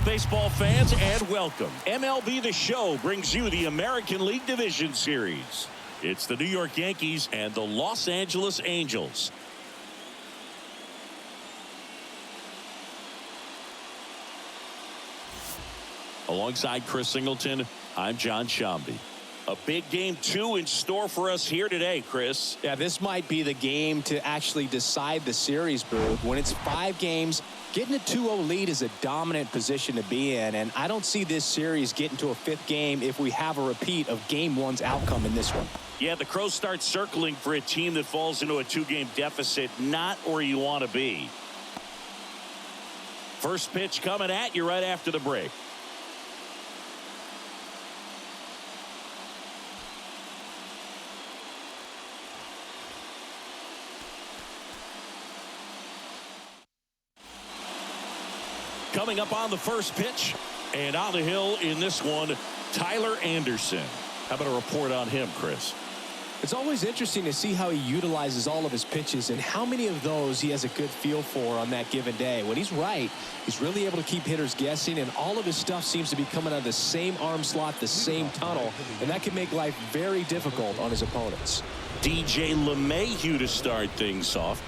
Hello, baseball fans, and welcome. MLB The Show brings you the American League Division Series. It's the New York Yankees and the Los Angeles Angels. Alongside Chris Singleton, I'm John Shambi. A big game 2 in store for us here today, Chris. Yeah, this might be the game to actually decide the series, Booth. When it's 5 games, getting a 2-0 lead is a dominant position to be in, and I don't see this series getting to a 5th game if we have a repeat of Game 1's outcome in this one. Yeah, the Crows start circling for a team that falls into a 2-game deficit, not where you want to be. First pitch coming at you right after the break. Coming up on the first pitch, and on the hill in this one, Tyler Anderson. How about a report on him, Chris? It's always interesting to see how he utilizes all of his pitches and how many of those he has a good feel for on that given day. When he's right, he's really able to keep hitters guessing, and all of his stuff seems to be coming out of the same arm slot, the same tunnel, and that can make life very difficult on his opponents. DJ LeMahieu to start things off.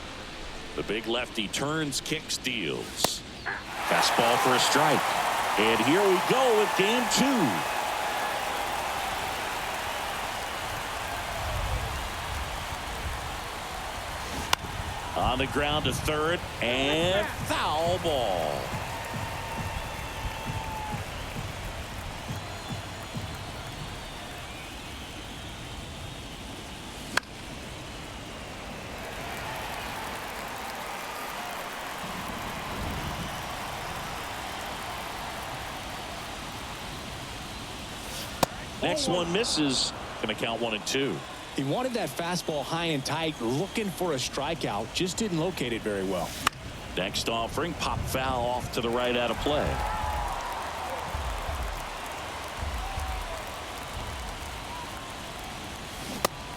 The big lefty turns, kicks, deals. Fastball for a strike. And here we go with game 2. On the ground to third, and foul ball. Next one misses. Going to count 1-2. He wanted that fastball high and tight, looking for a strikeout, just didn't locate it very well. Next offering, pop foul off to the right out of play.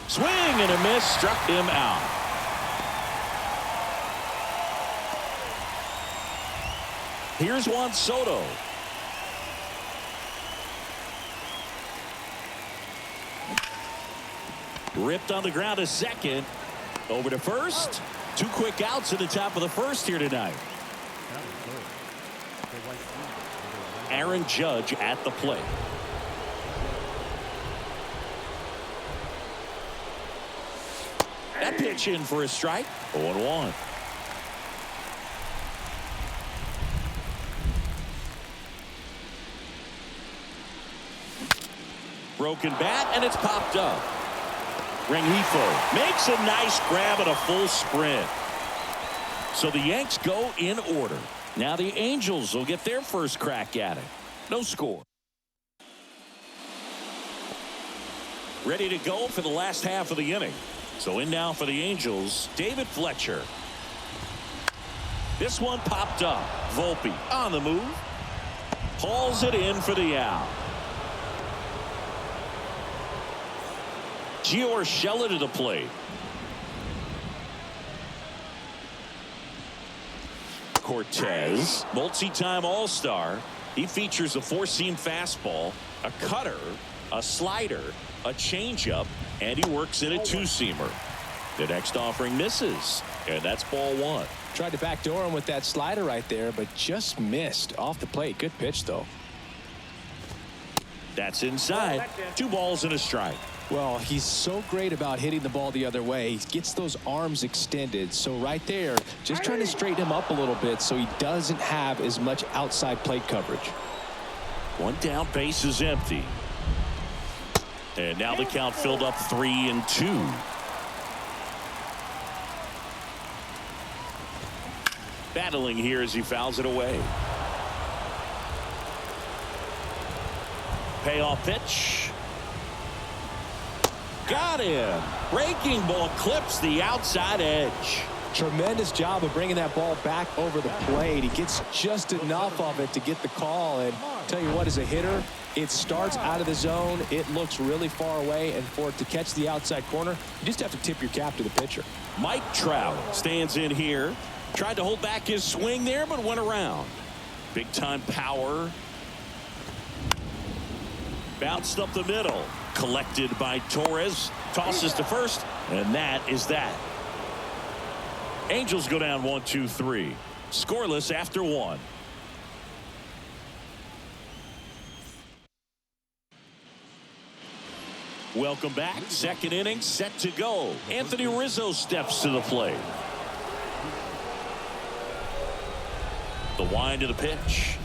Swing and a miss, struck him out. Here's Juan Soto. Ripped on the ground to second. Over to first. 2 quick outs at the top of the first here tonight. Aaron Judge at the plate. That pitch in for a strike. 0-1. Broken bat, and it's popped up. Rengifo makes a nice grab at a full sprint. So the Yanks go in order. Now the Angels will get their first crack at it. No score. Ready to go for the last half of the inning. So in now for the Angels, David Fletcher. This one popped up. Volpe on the move. Hauls it in for the out. Gio Urshela to the plate. Cortez, multi-time All-Star. He features a 4-seam fastball, a cutter, a slider, a changeup, and he works in a 2-seamer. The next offering misses, and that's ball 1. Tried to backdoor him with that slider right there, but just missed off the plate. Good pitch, though. That's inside. 2 balls and a strike. Well, he's so great about hitting the ball the other way. He gets those arms extended. So right there, just trying to straighten him up a little bit so he doesn't have as much outside plate coverage. 1 down, base is empty. And now the count filled up 3-2. Battling here as he fouls it away. Payoff pitch. Got him. Breaking ball clips the outside edge. Tremendous job of bringing that ball back over the plate. He gets just enough of it to get the call. And tell you what, as a hitter, it starts out of the zone. It looks really far away. And for it to catch the outside corner, you just have to tip your cap to the pitcher. Mike Trout stands in here. Tried to hold back his swing there, but went around. Big time power. Bounced up the middle. Collected by Torres. Tosses to first. And that is that. Angels go down 1-2-3. Scoreless after one. Welcome back. Second inning set to go. Anthony Rizzo steps to the plate. The wind of the pitch.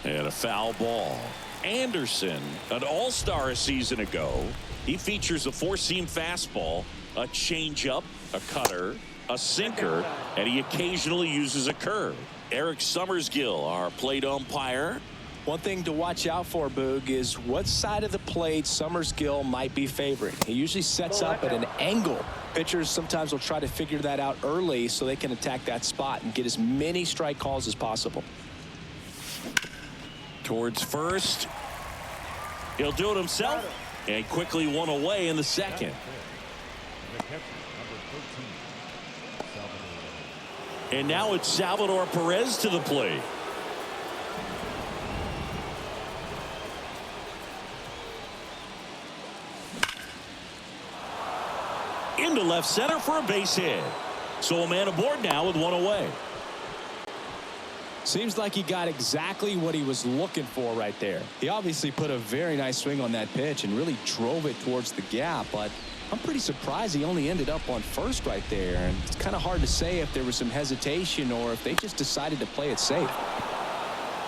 And a foul ball. Anderson, an all-star a season ago. He features a four-seam fastball, a changeup, a cutter, a sinker, and he occasionally uses a curve. Eric Summersgill, our plate umpire. One thing to watch out for, Boog, is what side of the plate Summersgill might be favoring. He usually sets up at an angle. Pitchers sometimes will try to figure that out early so they can attack that spot and get as many strike calls as possible. Towards first. He'll do it himself. And quickly one away in the second. And now it's Salvador Perez to the plate. Into left center for a base hit. So a man aboard now with one away. Seems like he got exactly what he was looking for right there. He obviously put a very nice swing on that pitch and really drove it towards the gap, but I'm pretty surprised he only ended up on first right there. And it's kind of hard to say if there was some hesitation or if they just decided to play it safe.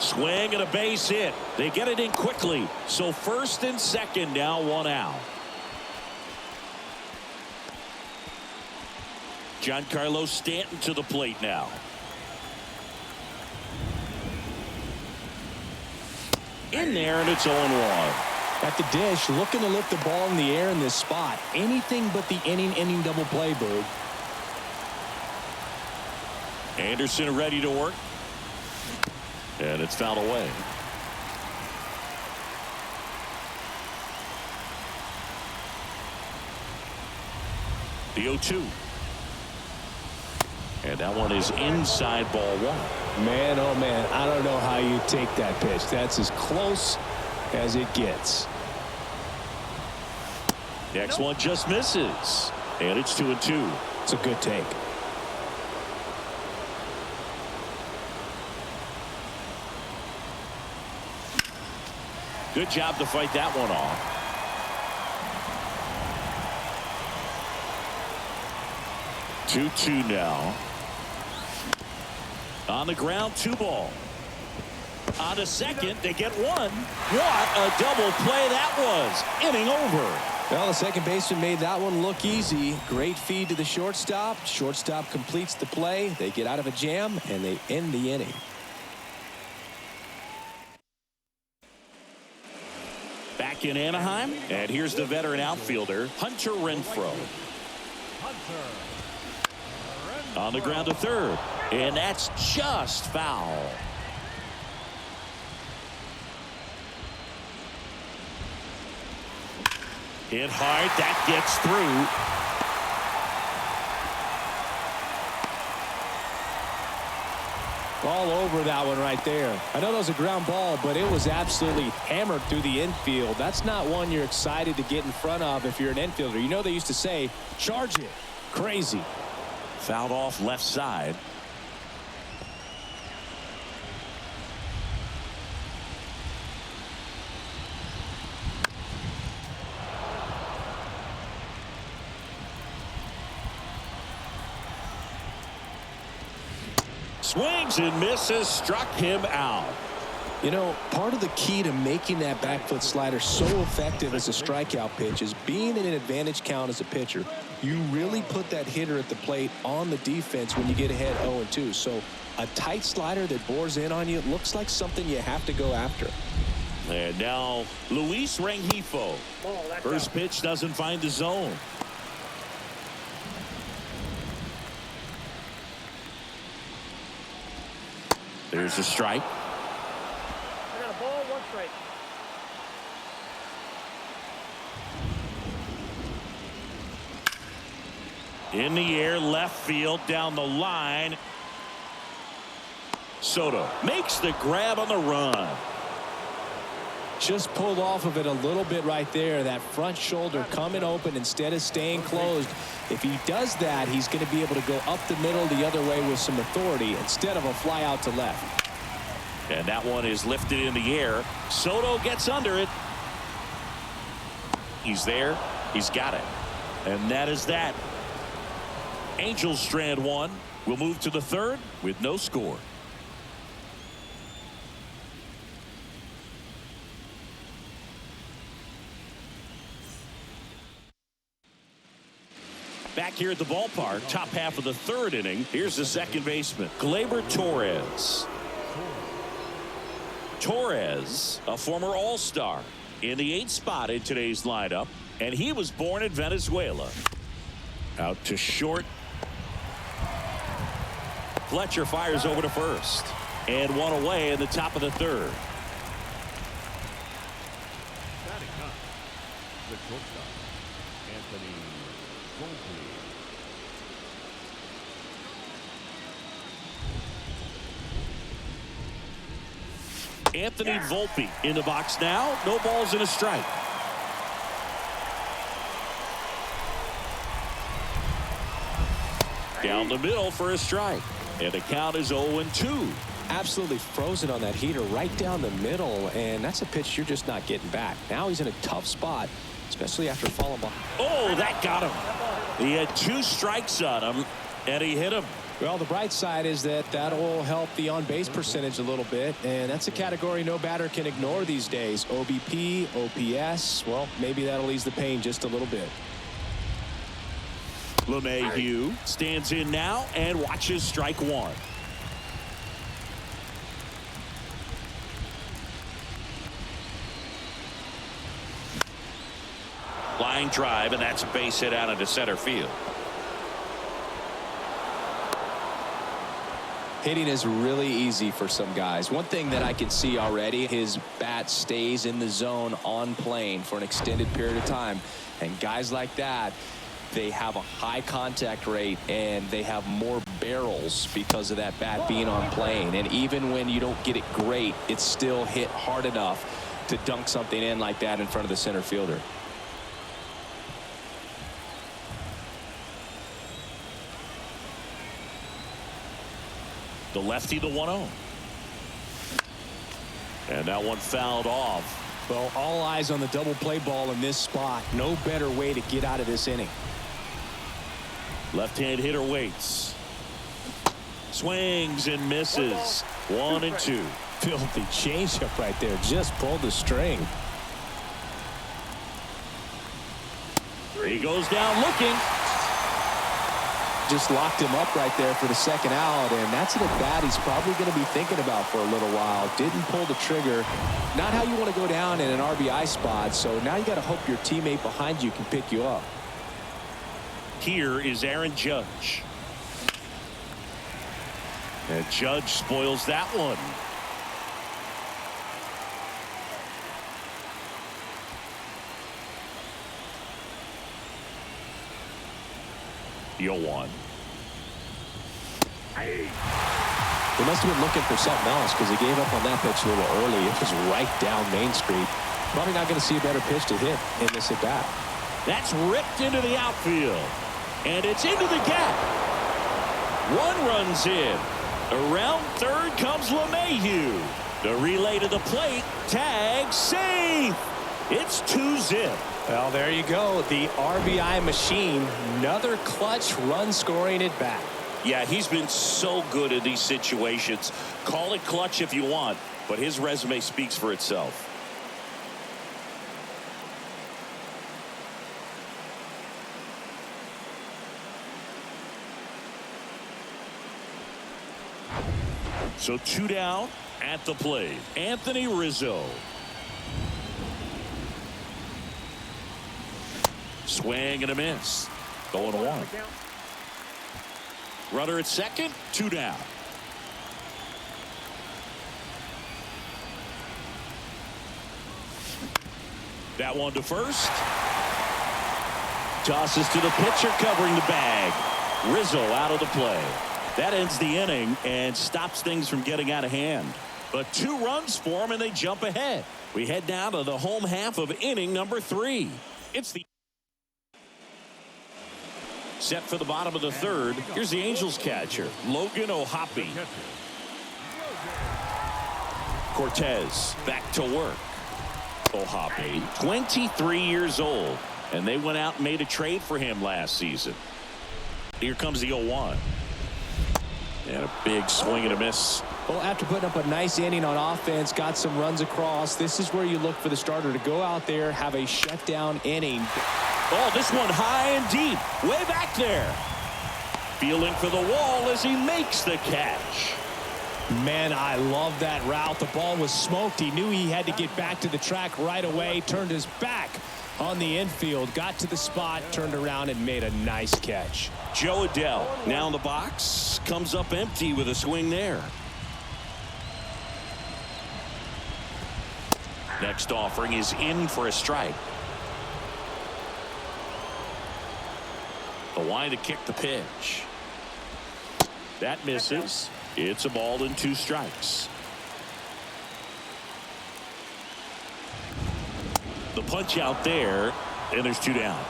Swing and a base hit. They get it in quickly. So first and second now, one out. Giancarlo Stanton to the plate now. In there, and it's 0-1. At the dish, looking to lift the ball in the air in this spot. Anything but the inning double play, Boog. Anderson ready to work. And it's fouled away. The 0-2. And that one is inside ball one. Man, oh man, I don't know how you take that pitch. That's as close as it gets. Next one just misses. And it's 2-2. It's a good take. Good job to fight that one off. Two now. On the ground, 2 ball. On to second, they get one. What a double play that was. Inning over. Well, the second baseman made that one look easy. Great feed to the shortstop. Shortstop completes the play. They get out of a jam, and they end the inning. Back in Anaheim, and here's the veteran outfielder, Hunter Renfroe. On the ground to third, and that's just foul. Hit hard, that gets through. All over that one right there. I know that was a ground ball, but it was absolutely hammered through the infield. That's not one you're excited to get in front of if you're an infielder. You know they used to say, charge it. Crazy. Fouled off left side. Swings and misses, struck him out. You know, part of the key to making that back foot slider so effective as a strikeout pitch is being in an advantage count as a pitcher. You really put that hitter at the plate on the defense when you get ahead 0-2. So a tight slider that bores in on you looks like something you have to go after. And now Luis Rengifo. First pitch doesn't find the zone. There's a strike. I got a ball, 1 strike. In the air, left field, down the line. Soto makes the grab on the run. Just pulled off of it a little bit right there. That front shoulder coming open instead of staying closed. If he does that, he's going to be able to go up the middle the other way with some authority instead of a fly out to left. And that one is lifted in the air. Soto gets under it. He's there. He's got it. And that is that. Angels strand one. We'll move to the third with no score. Back here at the ballpark, top half of the third inning. Here's the second baseman, Gleyber Torres. Torres, a former All-Star, in the 8th spot in today's lineup, and he was born in Venezuela. Out to short. Fletcher fires over to first, and one away in the top of the third. Batting up, the shortstop, Anthony Volpe. Anthony Volpe in the box now. No balls and a strike. Down the middle for a strike. And the count is 0-2. Absolutely frozen on that heater right down the middle, and that's a pitch you're just not getting back. Now he's in a tough spot, especially after falling behind. Oh, that got him. He had 2 strikes on him, and he hit him. Well, the bright side is that that'll help the on-base percentage a little bit, and that's a category no batter can ignore these days. OBP, OPS, well, maybe that'll ease the pain just a little bit. LeMahieu stands in now and watches strike one. Line drive, and that's a base hit out into center field. Hitting is really easy for some guys. One thing that I can see already, his bat stays in the zone on plane for an extended period of time. And guys like that, they have a high contact rate and they have more barrels because of that bat being on plane. And even when you don't get it great, it's still hit hard enough to dunk something in like that in front of the center fielder. The lefty, the 1-0. And that one fouled off. Well, all eyes on the double play ball in this spot. No better way to get out of this inning. Left-hand hitter waits. Swings and misses. 1-2. Filthy changeup right there. Just pulled the string. He goes down looking. Just locked him up right there for the second out, and that's an at-bat he's probably going to be thinking about for a little while. Didn't pull the trigger. Not how you want to go down in an RBI spot, so now you got to hope your teammate behind you can pick you up. Here is Aaron Judge. And Judge spoils that one. One. He must have been looking for something else because he gave up on that pitch a little early. It was right down Main Street. Probably not going to see a better pitch to hit in this at bat. That's ripped into the outfield. And it's into the gap. One runs in. Around third comes LeMahieu. The relay to the plate. Tag safe. It's 2-zip. Well, there you go. The RBI machine. Another clutch run scoring at bat. Yeah, he's been so good in these situations. Call it clutch if you want, but his resume speaks for itself. So 2 down at the plate. Anthony Rizzo. Swing and a miss. 0-1. Runner at second, 2 down. That one to first. Tosses to the pitcher covering the bag. Rizzo out of the play. That ends the inning and stops things from getting out of hand. But 2 runs for them, and they jump ahead. We head now to the home half of inning number 3. It's the set for the bottom of the 3rd. Here's the Angels catcher, Logan O'Hoppe. Cortez back to work. O'Hoppe, 23 years old, and they went out and made a trade for him last season. Here comes the 0-1. And a big swing and a miss. Well, after putting up a nice inning on offense, got some runs across, this is where you look for the starter to go out there, have a shutdown inning. Oh, this one high and deep, way back there. Feeling for the wall as he makes the catch. Man, I love that route. The ball was smoked. He knew he had to get back to the track right away, turned his back on the infield, got to the spot, turned around and made a nice catch. Joe Adell now in the box, comes up empty with a swing there. Next offering is in for a strike. The line to kick the pitch. That misses. It's a ball and 2 strikes. The punch out there, and there's 2 down.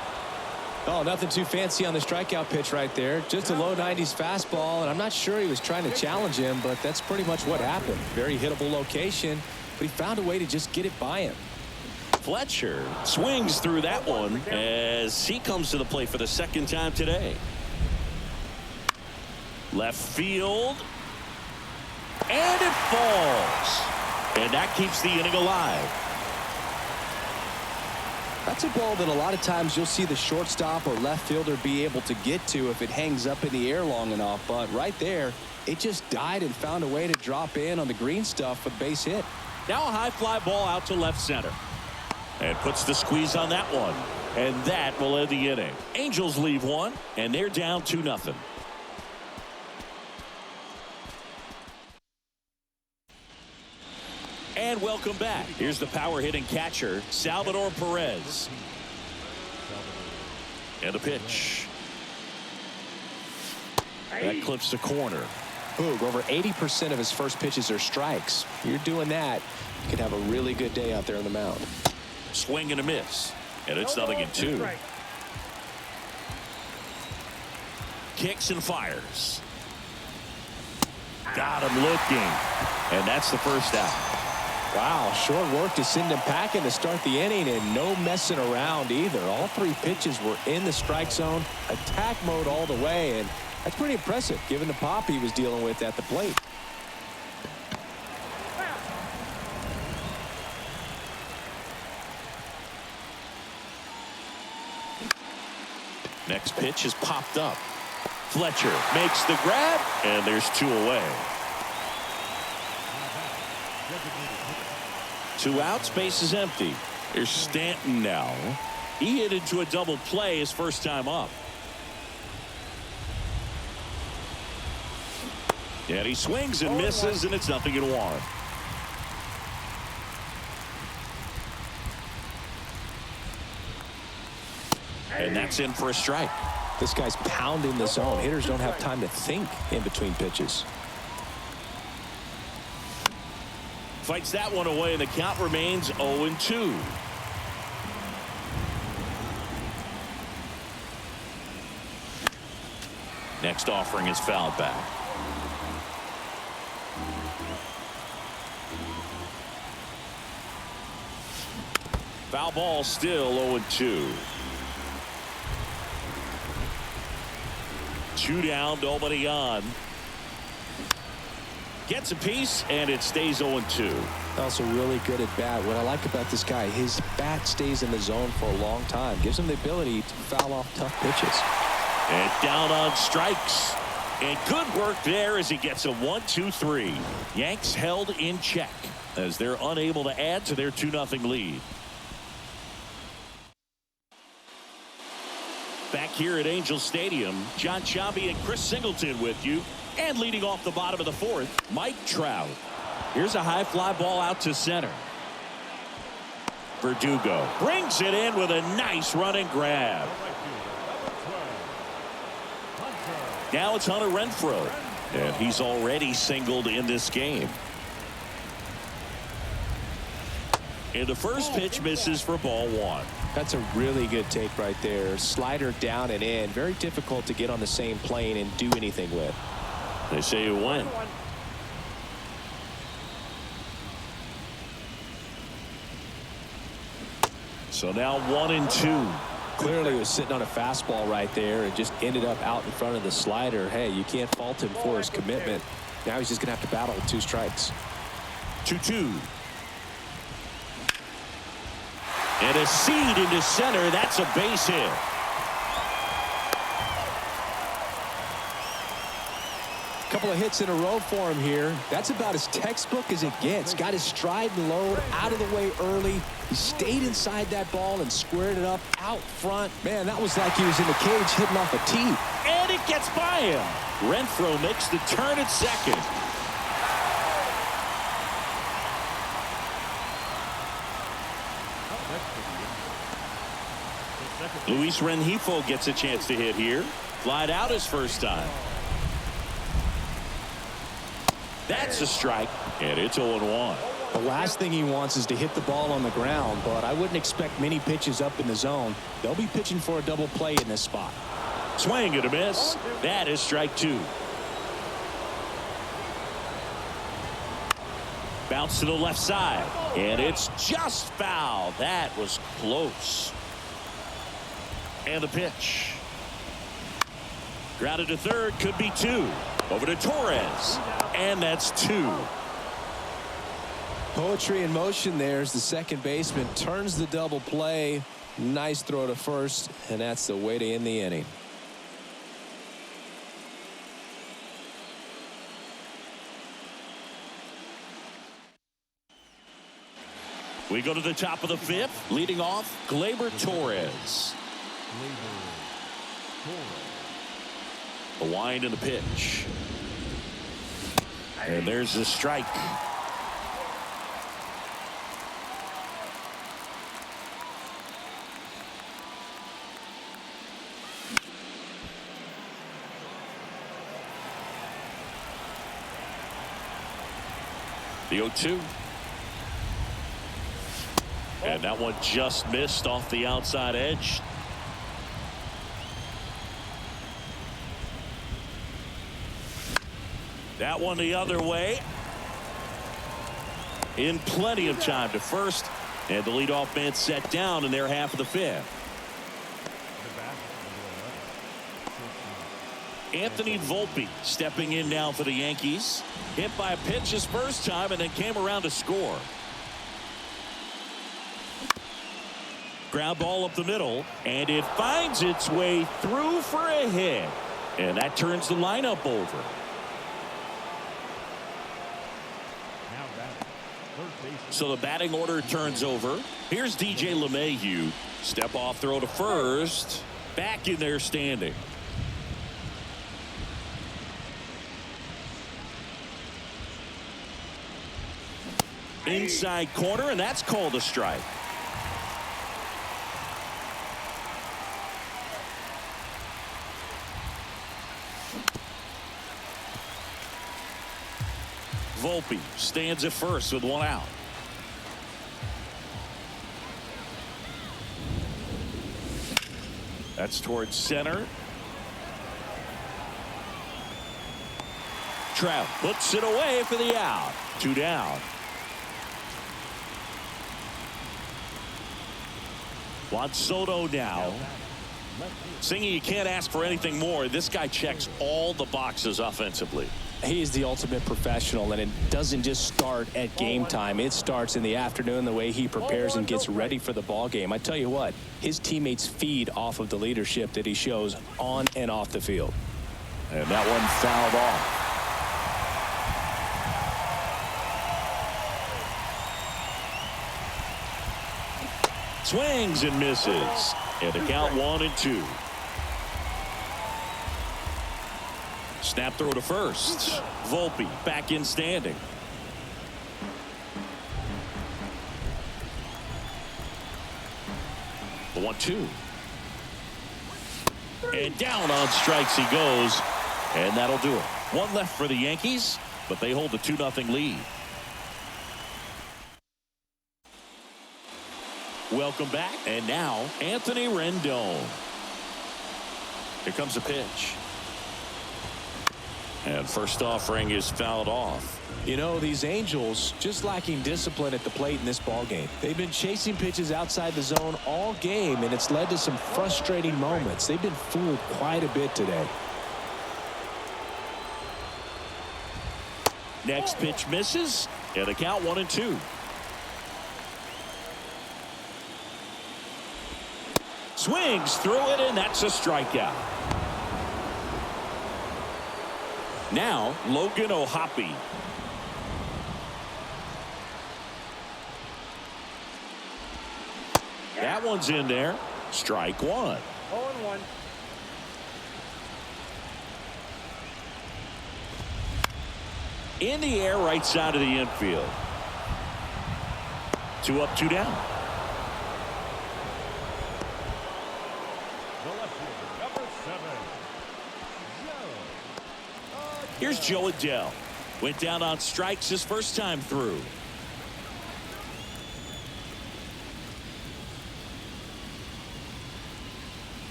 Oh, nothing too fancy on the strikeout pitch right there. Just a low 90s fastball, and I'm not sure he was trying to challenge him, but that's pretty much what happened. Very hittable location, but he found a way to just get it by him. Fletcher swings through that one as he comes to the plate for the 2nd time today. Left field. And it falls. And that keeps the inning alive. That's a ball that a lot of times you'll see the shortstop or left fielder be able to get to if it hangs up in the air long enough. But right there, it just died and found a way to drop in on the green stuff for the base hit. Now a high fly ball out to left center. And puts the squeeze on that one. And that will end the inning. Angels leave 1, and they're down 2-0. And welcome back. Here's the power hitting catcher, Salvador Perez. And a pitch. That clips the corner. Boog, over 80% of his first pitches are strikes. You're doing that, you could have a really good day out there on the mound. Swing and a miss. And it's 0-2. Kicks and fires. Got him looking. And that's the first out. Wow, short work to send him packing to start the inning, and no messing around either. All 3 pitches were in the strike zone, attack mode all the way, and that's pretty impressive given the pop he was dealing with at the plate. Next pitch is popped up. Fletcher makes the grab, and there's 2 away. 2 outs, base is empty. There's Stanton now. He hit into a double play his first time up. And he swings and misses, and it's 0-1. And that's in for a strike. This guy's pounding the zone. Hitters don't have time to think in between pitches. Fights that one away, and the count remains 0-2. Next offering is fouled back. Foul ball, still 0-2. 2 down, nobody on. Gets a piece, and it stays 0-2. Also really good at bat. What I like about this guy, his bat stays in the zone for a long time. Gives him the ability to foul off tough pitches. And down on strikes. And good work there as he gets a 1-2-3. Yanks held in check as they're unable to add to their 2-0 lead. Back here at Angel Stadium, John Sciambi and Chris Singleton with you. And leading off the bottom of the 4th, Mike Trout. Here's a high fly ball out to center. Verdugo brings it in with a nice running grab. Now it's Hunter Renfroe. And he's already singled in this game. And the first pitch misses for ball one. That's a really good take right there. Slider down and in. Very difficult to get on the same plane and do anything with. They say you win. So now 1-2. Clearly he was sitting on a fastball right there and just ended up out in front of the slider. Hey, you can't fault him for his commitment. Now he's just going to have to battle with 2 strikes. 2-2. And a seed into center. That's a base hit. Couple of hits in a row for him here. That's about as textbook as it gets. Got his stride and load out of the way early. He stayed inside that ball and squared it up out front. Man, that was like he was in the cage hitting off a tee. And it gets by him. Renfroe makes the turn at second. Luis Rengifo gets a chance to hit here. Flied out his first time. That's a strike, and it's 0-1. The last thing he wants is to hit the ball on the ground, but I wouldn't expect many pitches up in the zone. They'll be pitching for a double play in this spot. Swing and a miss. That is strike 2. Bounce to the left side, and it's just foul. That was close. And the pitch. Grounded to third, could be 2. Over to Torres, and that's 2. Poetry in motion there as the second baseman turns the double play. Nice throw to first, and that's the way to end the inning. We go to the top of the 5th. Leading off, Gleyber Torres. The wind and the pitch. And there's the strike. The 0-2. And that one just missed off the outside edge. That one the other way. In plenty of time to first. And the leadoff man set down in their half of the 5th. Anthony Volpe stepping in now for the Yankees. Hit by a pitch his first time and then came around to score. Ground ball up the middle, and it finds its way through for a hit. And that turns the lineup over. So the batting order turns over. Here's DJ LeMahieu. Step off throw to first. Back in there standing. Inside corner, and that's called a strike. Volpe stands at first with 1 out. That's towards center. Trout puts it away for the out. 2 down. Juan Soto now. Singy, you can't ask for anything more. This guy checks all the boxes offensively. He is the ultimate professional, and it doesn't just start at game time. It starts in the afternoon, the way he prepares and gets ready for the ball game. I tell you what, his teammates feed off of the leadership that he shows on and off the field. And that one fouled off. Swings and misses. And the count 1-2. Snap throw to first. Volpe back in standing. The 1-2. And down on strikes he goes. And that'll do it. One left for the Yankees, but they hold the 2-0 lead. Welcome back. And now, Anthony Rendon. Here comes a pitch. And first offering is fouled off. You know, these Angels just lacking discipline at the plate in this ball game. They've been chasing pitches outside the zone all game, and it's led to some frustrating moments. They've been fooled quite a bit today. Next pitch misses, and the count 1-2. Swings through it, and that's a strikeout. Now, Logan O'Hoppe. That one's in there. Strike one. 0-1. In the air, right side of the infield. 2 up, 2 down. The left fielder, number 7, Joe. Here's Joe Adele. Went down on strikes his first time through.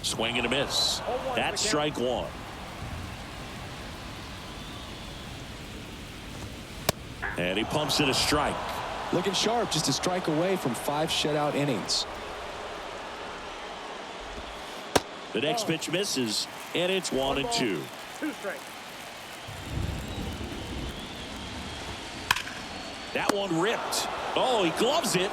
Swing and a miss. That's strike one. And he pumps it a strike. Looking sharp, just a strike away from 5 shutout innings. The next pitch misses, and it's 1-2. 2 strikes. That one ripped. Oh, he gloves it.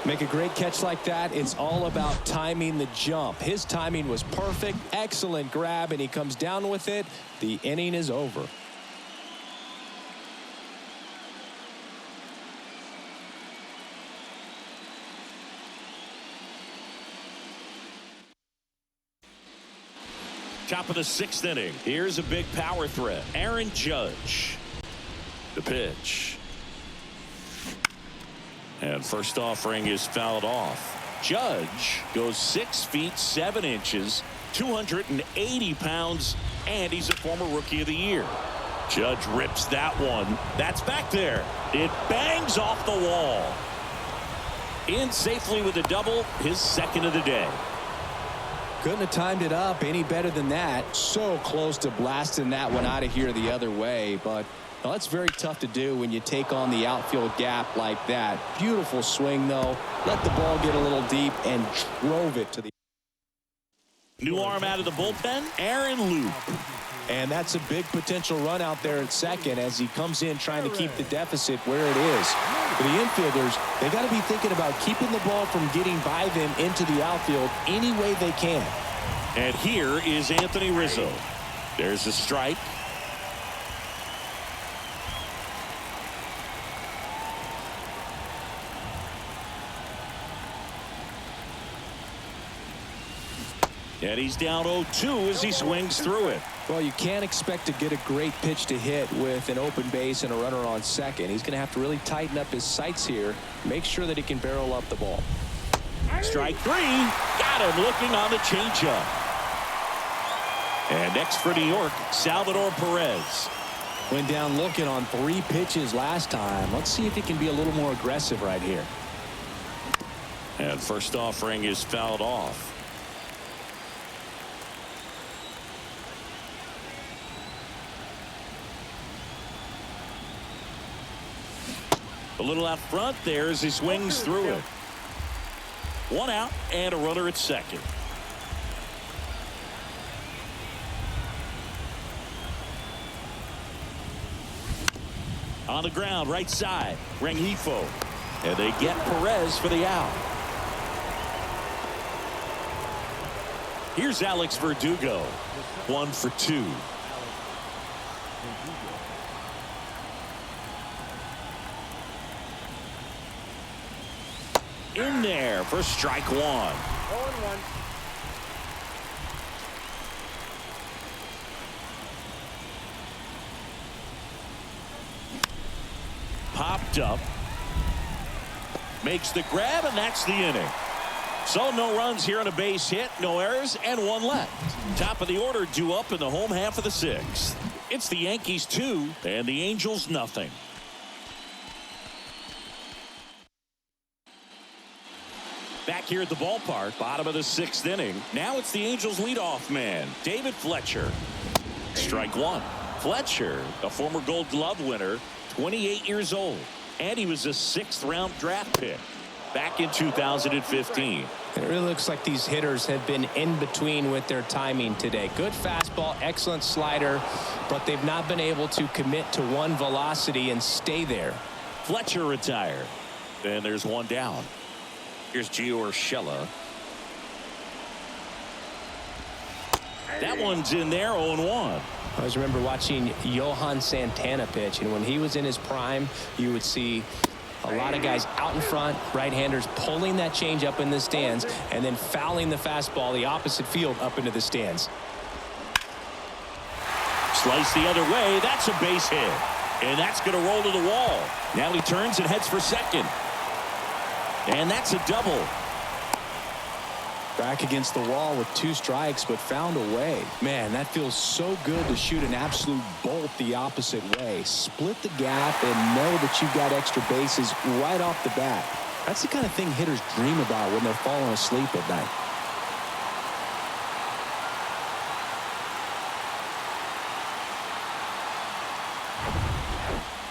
Make a great catch like that. It's all about timing the jump. His timing was perfect. Excellent grab, and he comes down with it. The inning is over. Top of the 6th inning. Here's a big power threat. Aaron Judge. The pitch. And first offering is fouled off. Judge goes 6 feet 7 inches, 280 pounds, and he's a former Rookie of the Year. Judge rips that one. That's back there. It bangs off the wall. In safely with a double, his 2nd of the day. Couldn't have timed it up any better than that. So close to blasting that one out of here the other way, but well, that's very tough to do when you take on the outfield gap like that. Beautiful swing, though. Let the ball get a little deep and drove it to the New arm out of the bullpen, Aaron Loop. And that's a big potential run out there at second as he comes in trying to keep the deficit where it is. For the infielders, they got to be thinking about keeping the ball from getting by them into the outfield any way they can. And here is Anthony Rizzo. There's a strike. And he's down 0-2 as he swings through it. Well, you can't expect to get a great pitch to hit with an open base and a runner on second. He's going to have to really tighten up his sights here, make sure that he can barrel up the ball. Strike 3. Got him looking on the changeup. And next for New York, Salvador Perez. Went down looking on 3 pitches last time. Let's see if he can be a little more aggressive right here. And first offering is fouled off. A little out front there as he swings through it. 1 out and a runner at second. On the ground, right side, Rengifo. And they get Perez for the out. Here's Alex Verdugo. 1 for 2. In there for strike 1. 0-1. Popped Popped up. Makes the grab, and that's the inning. So no runs here on a base hit, no errors, and one left. Top of the order due up in the home half of the sixth. It's the Yankees 2 and the Angels nothing. Back here at the ballpark, bottom of the sixth inning. Now it's the Angels leadoff man, David Fletcher. Strike one. Fletcher, a former Gold Glove winner, 28 years old, and he was a 6th-round draft pick back in 2015. It really looks like these hitters have been in between with their timing today. Good fastball, excellent slider, but they've not been able to commit to one velocity and stay there. Fletcher retired, and there's one down. Here's Gio Urshela. That one's in there, 0-1. I always remember watching Johan Santana pitch, and when he was in his prime, you would see a lot of guys out in front, right-handers pulling that change up in the stands, and then fouling the fastball the opposite field up into the stands. Slice the other way. That's a base hit, and that's going to roll to the wall. Now he turns and heads for second, and that's a double. Back against the wall with 2 strikes, but found a way. Man, that feels so good to shoot an absolute bolt the opposite way. Split the gap and know that you've got extra bases right off the bat. That's the kind of thing hitters dream about when they're falling asleep at night.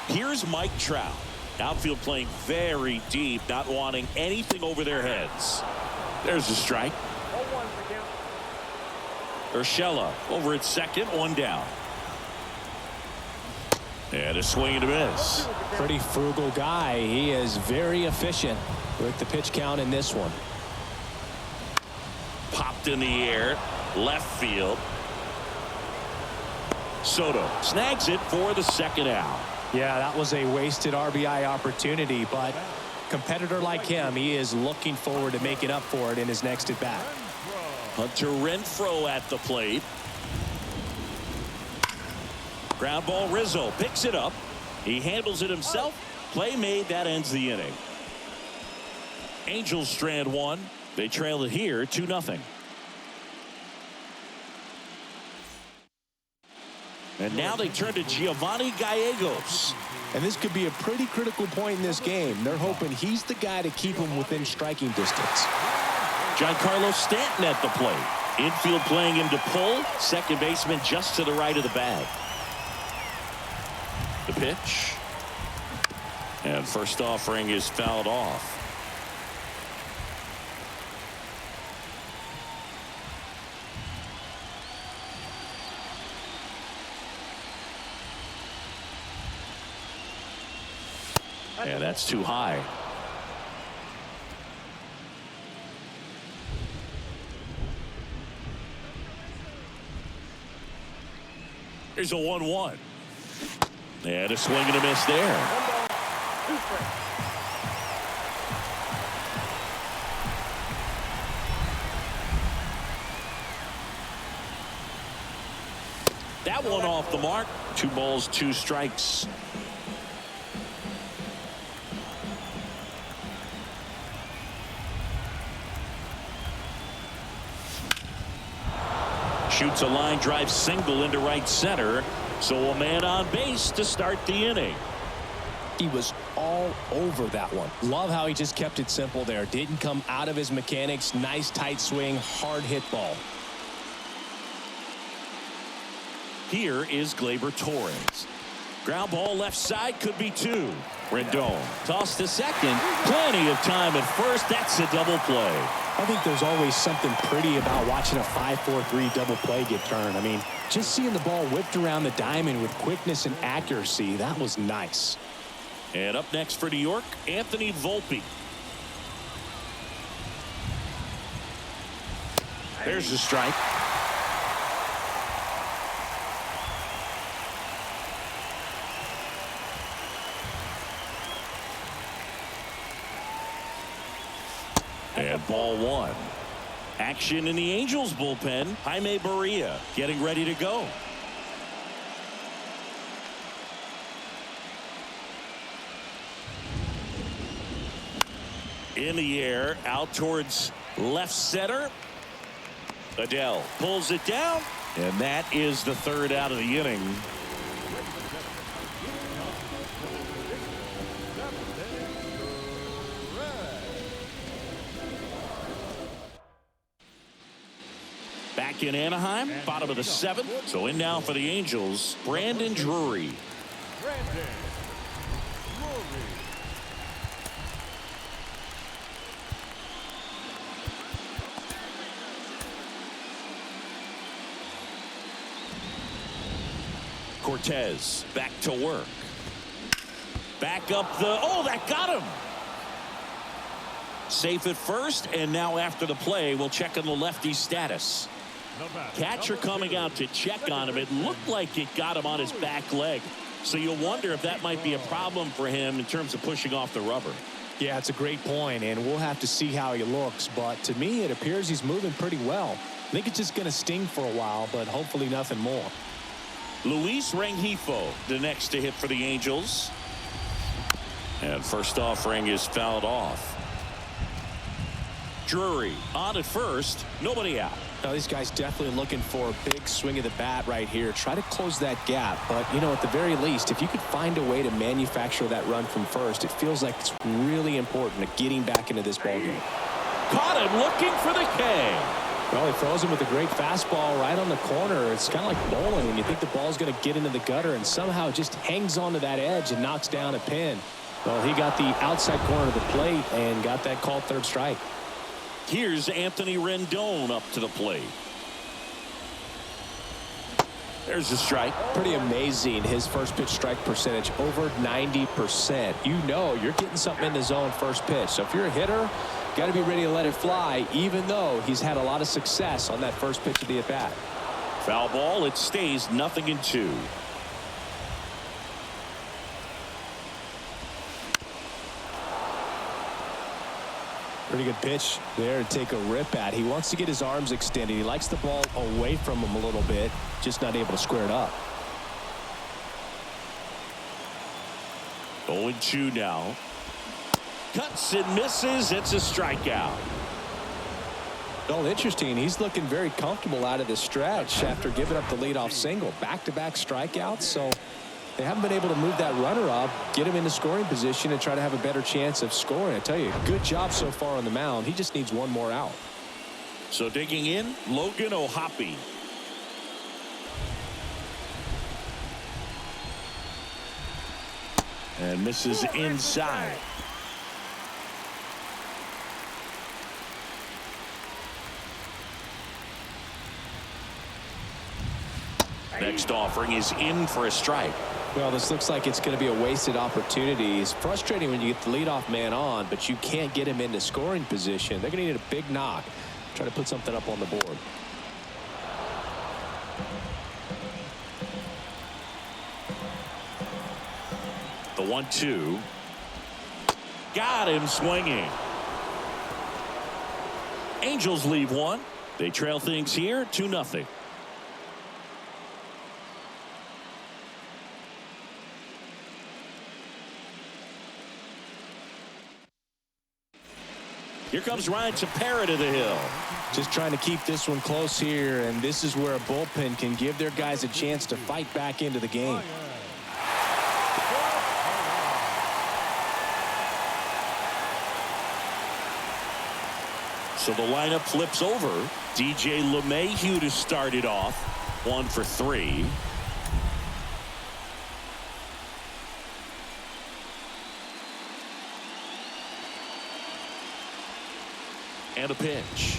Here's Mike Trout. Outfield playing very deep, not wanting anything over their heads. There's a strike. 0-1 for count. Urshela over at second, one down. And a swing and a miss. Pretty frugal guy. He is very efficient with the pitch count in this one. Popped in the air, left field. Soto snags it for the second out. Yeah, that was a wasted RBI opportunity, but competitor like him, he is looking forward to making up for it in his next at bat. Hunter Renfroe at the plate. Ground ball. Rizzo picks it up. He handles it himself. Play made. That ends the inning. Angels strand one. They trail it here 2-0. And now they turn to Giovanni Gallegos. And this could be a pretty critical point in this game. They're hoping he's the guy to keep them within striking distance. Giancarlo Stanton at the plate. Infield playing him to pull. Second baseman just to the right of the bag. The pitch. And first offering is fouled off. And that's too high. Here's a 1-1. And a swing and a miss there. 1 ball, 2 strikes. That one off the mark. 2 balls, 2 strikes. Shoots a line drive single into right center. So a man on base to start the inning. He was all over that one. Love how he just kept it simple there. Didn't come out of his mechanics. Nice tight swing, hard hit ball. Here is Gleyber Torres. Ground ball left side, could be 2. Rendon tossed to second. Plenty of time at first. That's a double play. I think there's always something pretty about watching a 5-4-3 double play get turned. I mean, just seeing the ball whipped around the diamond with quickness and accuracy, that was nice. And up next for New York, Anthony Volpe. There's the strike. And ball 1. Action in the Angels bullpen. Jaime Barria getting ready to go. In the air, out towards left center. Adele pulls it down, and that is the third out of the inning. Back in Anaheim, bottom of the seventh. So in now for the Angels, Brandon Drury. Brandon Drury. Cortez back to work. Back up the, oh, that got him. Safe at first, and now after the play, we'll check on the lefty's status. Catcher coming out to check on him. It looked like it got him on his back leg. So you'll wonder if that might be a problem for him in terms of pushing off the rubber. Yeah, it's a great point, and we'll have to see how he looks. But to me, it appears he's moving pretty well. I think it's just going to sting for a while, but hopefully nothing more. Luis Rengifo, the next to hit for the Angels. And first offering is fouled off. Drury on at first, nobody out. Now, these guys definitely looking for a big swing of the bat right here. Try to close that gap. But, you know, at the very least, if you could find a way to manufacture that run from first, it feels like it's really important to getting back into this ballgame. Caught him looking for the K. Well, he throws him with a great fastball right on the corner. It's kind of like bowling when you think the ball's going to get into the gutter and somehow it just hangs onto that edge and knocks down a pin. Well, he got the outside corner of the plate and got that called third strike. Here's Anthony Rendon up to the plate. There's a strike. Pretty amazing. His first pitch strike percentage over 90%. You know you're getting something in the zone first pitch. So if you're a hitter, got to be ready to let it fly, even though he's had a lot of success on that first pitch of the at-bat. Foul ball. It stays 0-2. Pretty good pitch there to take a rip at. He wants to get his arms extended. He likes the ball away from him a little bit, just not able to square it up. 0-2 now. Cuts and misses. It's a strikeout. Well, interesting. He's looking very comfortable out of the stretch after giving up the leadoff single. Back-to-back strikeouts, so they haven't been able to move that runner up, get him into scoring position, and try to have a better chance of scoring. I tell you, good job so far on the mound. He just needs one more out. So digging in, Logan O'Hoppe. And misses inside. Next offering is in for a strike. Well, this looks like it's going to be a wasted opportunity. It's frustrating when you get the leadoff man on, but you can't get him into scoring position. They're going to need a big knock. Try to put something up on the board. The 1-2. Got him swinging. Angels leave one. They trail things here 2-0. Here comes Ryan Tepera to the hill. Just trying to keep this one close here, and this is where a bullpen can give their guys a chance to fight back into the game. So the lineup flips over. DJ LeMahieu to start it off. 1 for 3. And a pitch.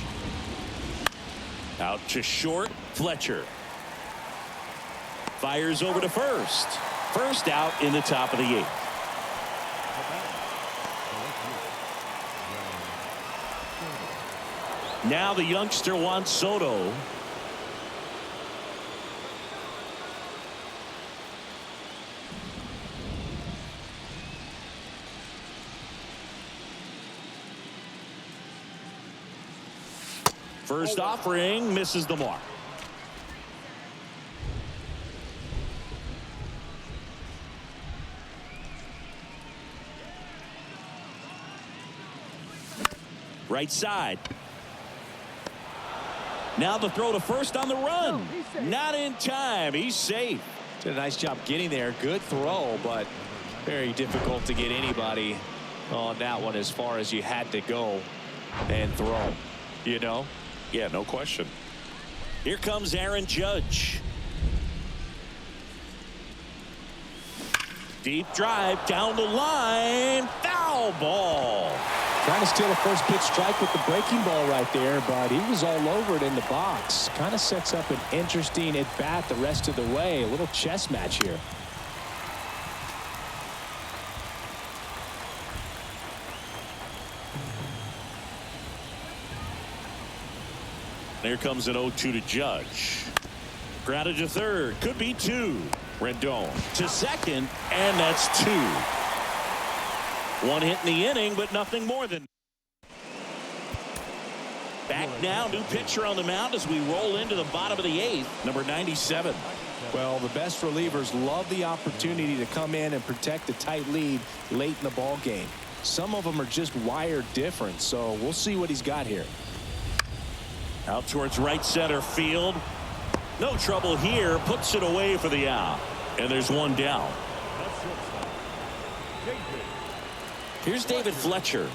Out to short. Fletcher fires over to first. First out in the top of the 8th. Now the youngster Juan Soto. First offering misses the mark. Right side. Now the throw to first on the run. Not in time. He's safe. Did a nice job getting there. Good throw, but very difficult to get anybody on that one as far as you had to go and throw. You know? Yeah, no question. Here comes Aaron Judge. Deep drive down the line. Foul ball. Trying to steal a first pitch strike with the breaking ball right there, but he was all over it in the box. Kind of sets up an interesting at bat the rest of the way. A little chess match here. There comes an 0-2 to Judge. Grounded to third. Could be two. Rendon to second, and that's two. One hit in the inning, but nothing more than. Back now, new pitcher on the mound as we roll into the bottom of the eighth, number 97. Well, the best relievers love the opportunity to come in and protect a tight lead late in the ball game. Some of them are just wired different, so we'll see what he's got here. Out towards right center field. No trouble here. Puts it away for the out. And there's one down. Here's David Fletcher.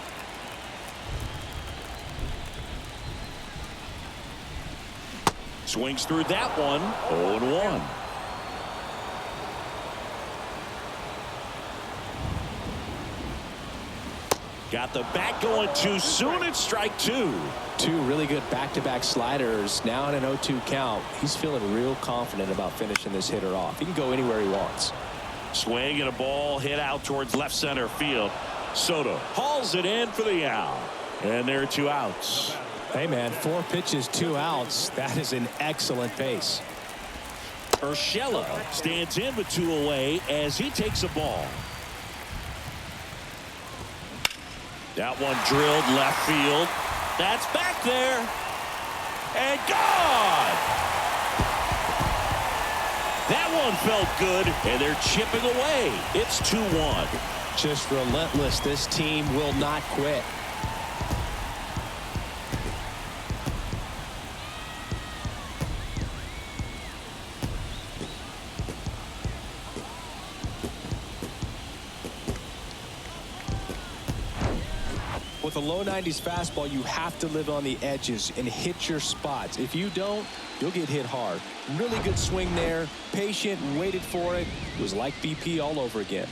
Swings through that one. 0-1. Got the bat going too soon. It's strike two. Two really good back-to-back sliders. Now in an 0-2 count. He's feeling real confident about finishing this hitter off. He can go anywhere he wants. Swing and a ball hit out towards left center field. Soto hauls it in for the out. And there are two outs. Hey, man, 4 pitches, 2 outs. That is an excellent pace. Urshela stands in with 2 away as he takes a ball. That one drilled left field. That's back there. And gone. That one felt good, and they're chipping away. It's 2-1. Just relentless. This team will not quit. With a low 90s fastball, you have to live on the edges and hit your spots. If you don't, you'll get hit hard. Really good swing there. Patient, waited for it. It was like BP all over again.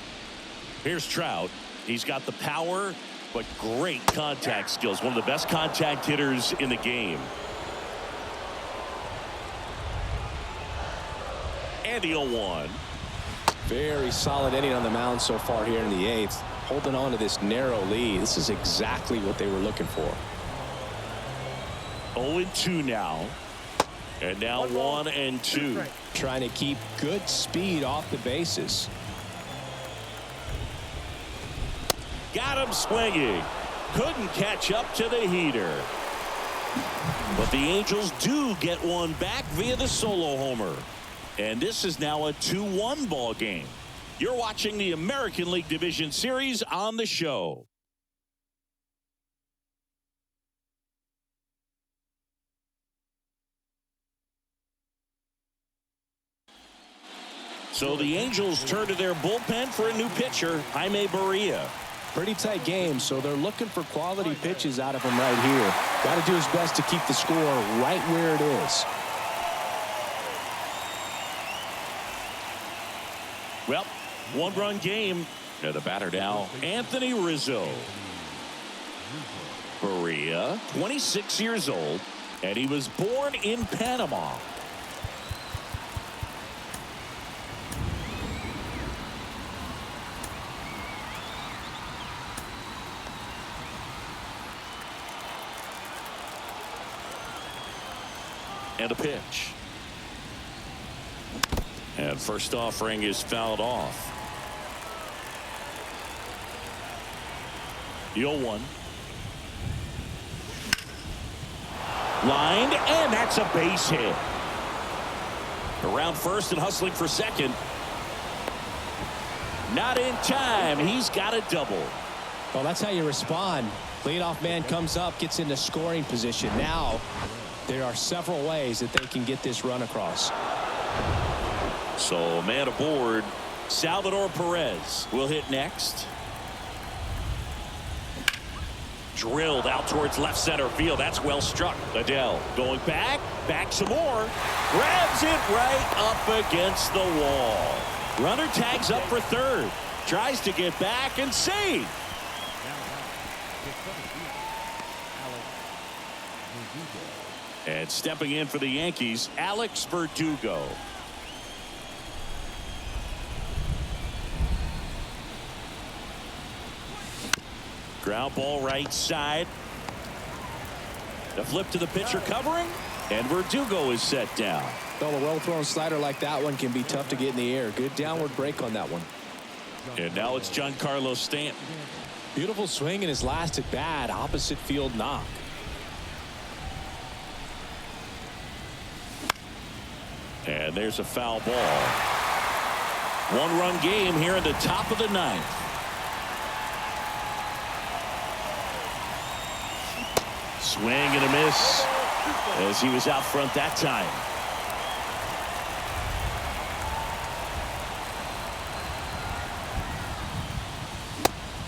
Here's Trout. He's got the power, but great contact skills. One of the best contact hitters in the game. And the 0-1. Very solid inning on the mound so far here in the 8th. Holding on to this narrow lead. This is exactly what they were looking for. 0-2 now. And now 1-2. Trying to keep good speed off the bases. Got him swinging. Couldn't catch up to the heater. But the Angels do get one back via the solo homer. And this is now a 2-1 ball game. You're watching the American League Division Series on the show. So the Angels turn to their bullpen for a new pitcher, Jaime Barria. Pretty tight game, so they're looking for quality pitches out of him right here. Got to do his best to keep the score right where it is. Well, one-run game. And the batter now, Anthony Rizzo. Barria, 26 years old, and he was born in Panama. And a pitch. And first offering is fouled off. The 0-1. Lined, and that's a base hit. Around first and hustling for second. Not in time. He's got a double. Well, that's how you respond. Leadoff man comes up, gets into scoring position. Now there are several ways that they can get this run across. So man aboard. Salvador Perez will hit next. Drilled out towards left center field. That's well struck. Adele going back some more. Grabs it right up against the wall. Runner tags up for third. Tries to get back and save. And stepping in for the Yankees, Alex Verdugo. Ground ball right side. The flip to the pitcher covering, and Verdugo is set down. Well, a well-thrown slider like that one can be tough to get in the air. Good downward break on that one. And now it's Giancarlo Stanton. Beautiful swing in his last at bat. Opposite field knock. And there's a foul ball. One-run game here in the top of the ninth. Swing and a miss as he was out front that time.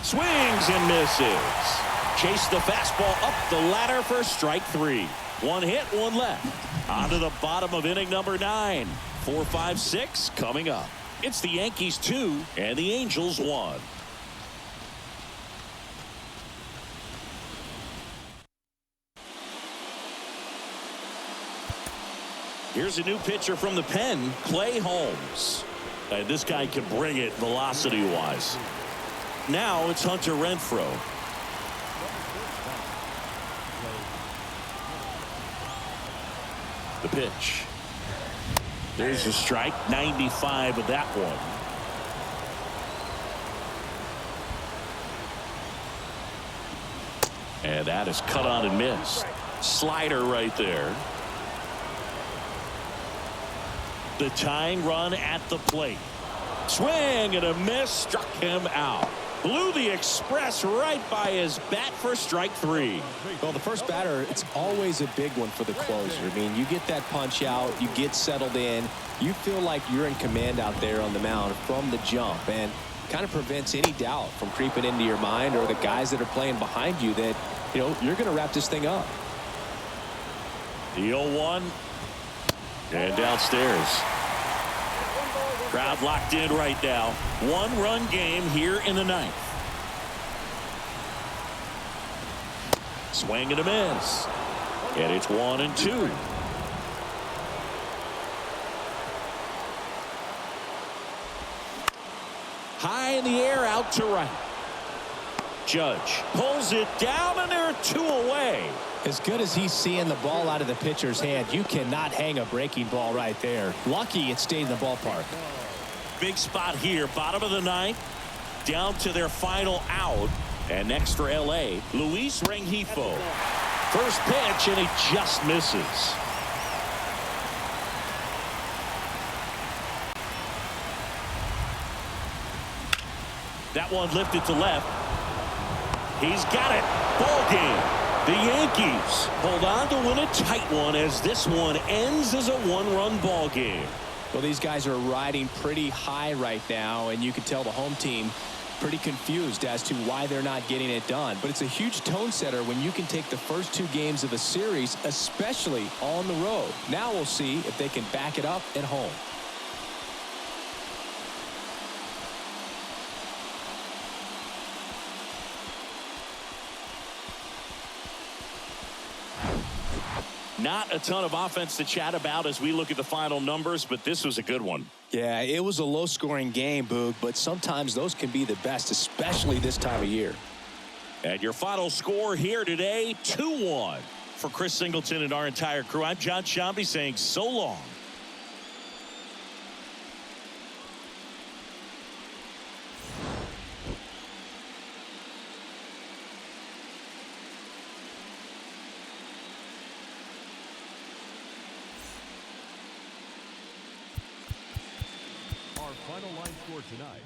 Swings and misses. Chase the fastball up the ladder for strike three. One hit, one left. On to the bottom of inning number 9. 4, 5, 6 coming up. It's the Yankees 2 and the Angels 1. Here's a new pitcher from the pen, Clay Holmes. And this guy can bring it velocity-wise. Now it's Hunter Renfroe. The pitch. There's a strike. 95 of that one. And that is cut on and missed. Slider right there. The tying run at the plate. Swing and a miss. Struck him out. Blew the express right by his bat for strike 3. Well, the first batter, it's always a big one for the closer. I mean, you get that punch out, you get settled in, you feel like you're in command out there on the mound from the jump, and kind of prevents any doubt from creeping into your mind or the guys that are playing behind you that, you know, you're going to wrap this thing up. The 0-1 and downstairs. Crowd locked in right now. One-run game here in the 9th. Swing and a miss. And it's 1-2. High in the air, out to right. Judge pulls it down, and they're 2 away. As good as he's seeing the ball out of the pitcher's hand, you cannot hang a breaking ball right there. Lucky it stayed in the ballpark. Big spot here, bottom of the 9th, down to their final out. And next for L.A., Luis Rengifo. First pitch, and he just misses. That one lifted to left. He's got it. Ball game. The Yankees hold on to win a tight one as this one ends as a one-run ball game. Well, these guys are riding pretty high right now, and you can tell the home team pretty confused as to why they're not getting it done. But it's a huge tone setter when you can take the first 2 games of a series, especially on the road. Now we'll see if they can back it up at home. Not a ton of offense to chat about as we look at the final numbers, but this was a good one. Yeah, it was a low-scoring game, Boog, but sometimes those can be the best, especially this time of year. And your final score here today, 2-1. For Chris Singleton and our entire crew, I'm John Shambi saying so long. Final line score tonight.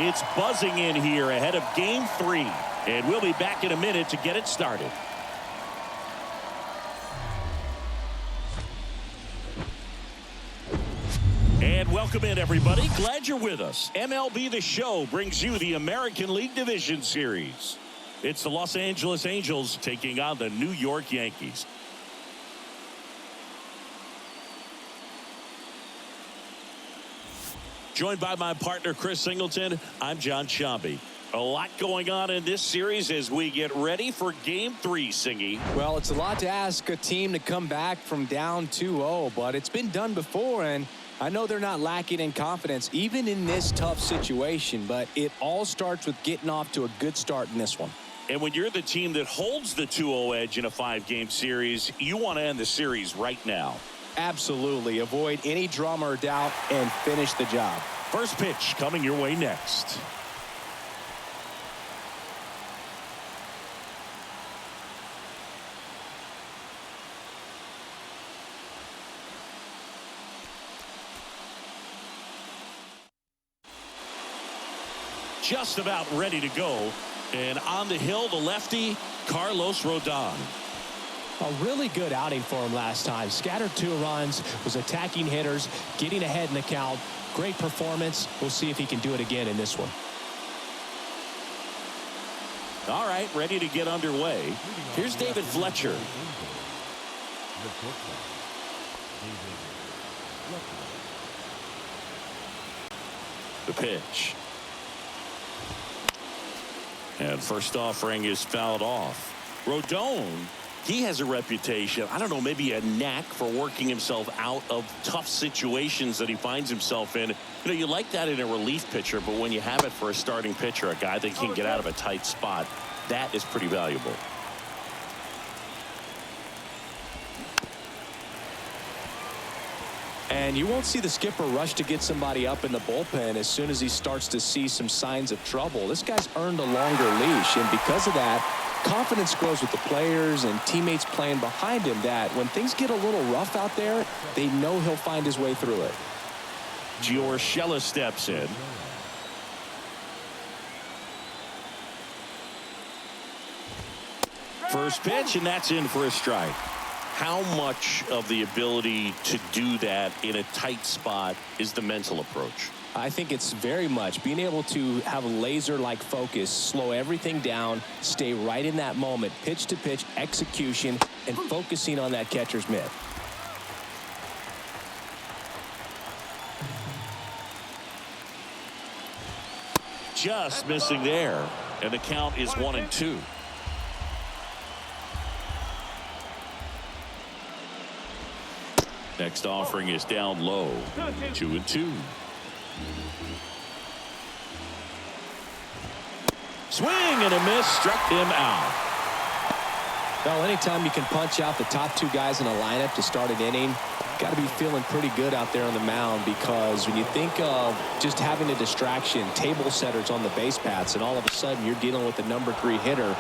It's buzzing in here ahead of Game 3. And we'll be back in a minute to get it started. And welcome in, everybody. Glad you're with us. MLB The Show brings you the American League Division Series. It's the Los Angeles Angels taking on the New York Yankees. Joined by my partner, Chris Singleton, I'm John Shambi. A lot going on in this series as we get ready for Game 3, Singy. Well, it's a lot to ask a team to come back from down 2-0, but it's been done before, and I know they're not lacking in confidence, even in this tough situation, but it all starts with getting off to a good start in this one. And when you're the team that holds the 2-0 edge in a 5-game series, you want to end the series right now. Absolutely. Avoid any drama or doubt and finish the job. First pitch coming your way next. Just about ready to go. And on the hill, the lefty, Carlos Rodon. A really good outing for him last time. Scattered 2 runs, was attacking hitters, getting ahead in the count. Great performance. We'll see if he can do it again in this one. All right, ready to get underway. Here's David Fletcher. The pitch. And first offering is fouled off. Rodon, he has a reputation, I don't know, maybe a knack for working himself out of tough situations that he finds himself in. You know, you like that in a relief pitcher, but when you have it for a starting pitcher, a guy that can get out of a tight spot, that is pretty valuable. And you won't see the skipper rush to get somebody up in the bullpen as soon as he starts to see some signs of trouble. This guy's earned a longer leash, and because of that, confidence grows with the players and teammates playing behind him, that when things get a little rough out there, they know he'll find his way through it. Giorgella steps in. First pitch, and that's in for a strike. How much of the ability to do that in a tight spot is the mental approach? I think it's very much being able to have laser-like focus, slow everything down, stay right in that moment, pitch to pitch execution, and focusing on that catcher's mitt. Just missing there, and the count is 1-2. Next offering is down low, 2-2. Swing and a miss, struck him out. Well, anytime you can punch out the top two guys in a lineup to start an inning, got to be feeling pretty good out there on the mound, because when you think of just having a distraction, table setters on the base paths, and all of a sudden you're dealing with the number 3 hitter,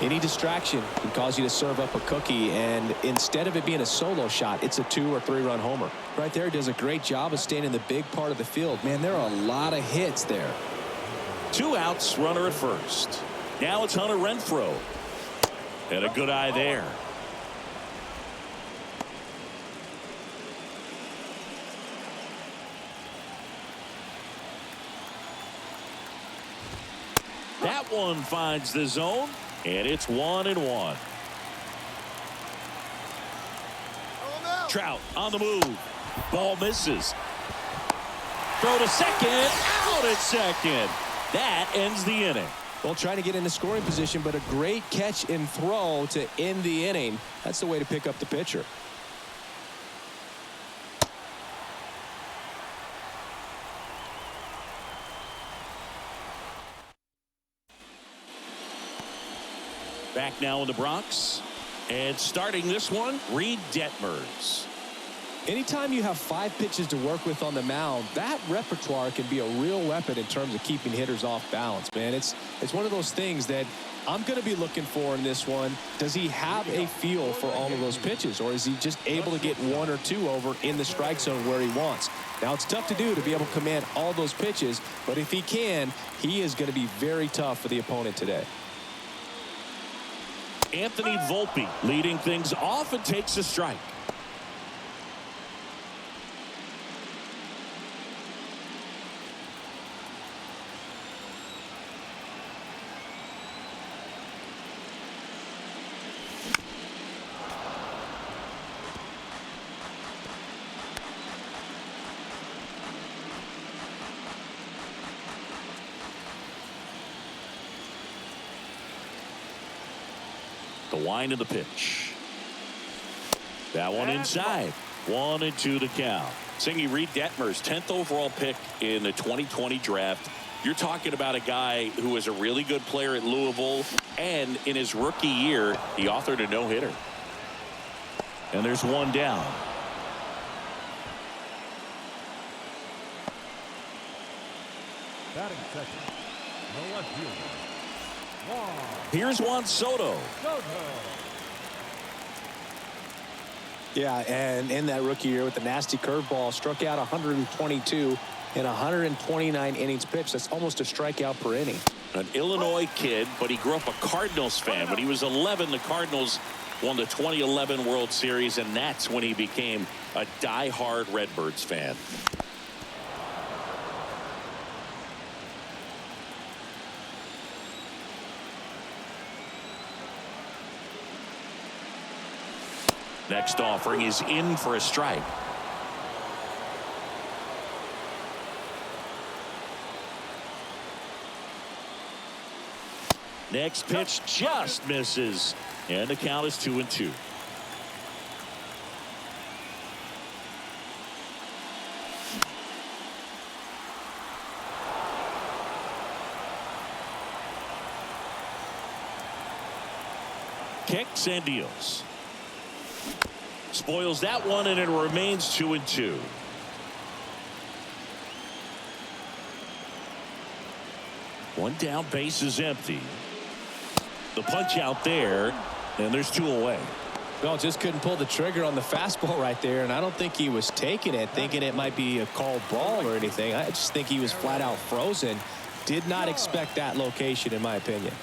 any distraction can cause you to serve up a cookie, and instead of it being a solo shot, it's a 2 or 3 run homer. Right there, does a great job of staying in the big part of the field. Man, there are a lot of hits there. 2 outs, runner at first. Now it's Hunter Renfroe. And a good eye there. That one finds the zone, and it's 1-1. Trout on the move. Ball misses. Throw to second. Out at second. That ends the inning. Well, trying to get into scoring position, but a great catch and throw to end the inning. That's the way to pick up the pitcher. Back now in the Bronx, and starting this one, Reed Detmers. Anytime you have 5 pitches to work with on the mound, that repertoire can be a real weapon in terms of keeping hitters off balance, man. It's one of those things that I'm going to be looking for in this one. Does he have a feel for all of those pitches, or is he just able to get 1 or 2 over in the strike zone where he wants? Now, it's tough to do, to be able to command all those pitches, but if he can, he is going to be very tough for the opponent today. Anthony Volpe leading things off and takes a strike. The wind of the pitch. That one inside. 1-2 to count. Singy, Reed Detmers, 10th overall pick in the 2020 draft. You're talking about a guy who was a really good player at Louisville, and in his rookie year, he authored a no-hitter. And there's one down. Batting second. No left fielder. Here's Juan Soto. Yeah, and in that rookie year with the nasty curveball, struck out 122 in 129 innings pitched. That's almost a strikeout per inning. An Illinois kid, but he grew up a Cardinals fan. When he was 11, the Cardinals won the 2011 World Series, and that's when he became a die-hard Redbirds fan. Next offering is in for a strike. Next pitch just misses, and the count is 2-2. Kicks and deals. Spoils that one, and it remains 2-2. One down, base is empty. The punch out there, and there's 2 away. Well, just couldn't pull the trigger on the fastball right there, and I don't think he was taking it, thinking it might be a called ball or anything. I just think he was flat out frozen. Did not expect that location, in my opinion.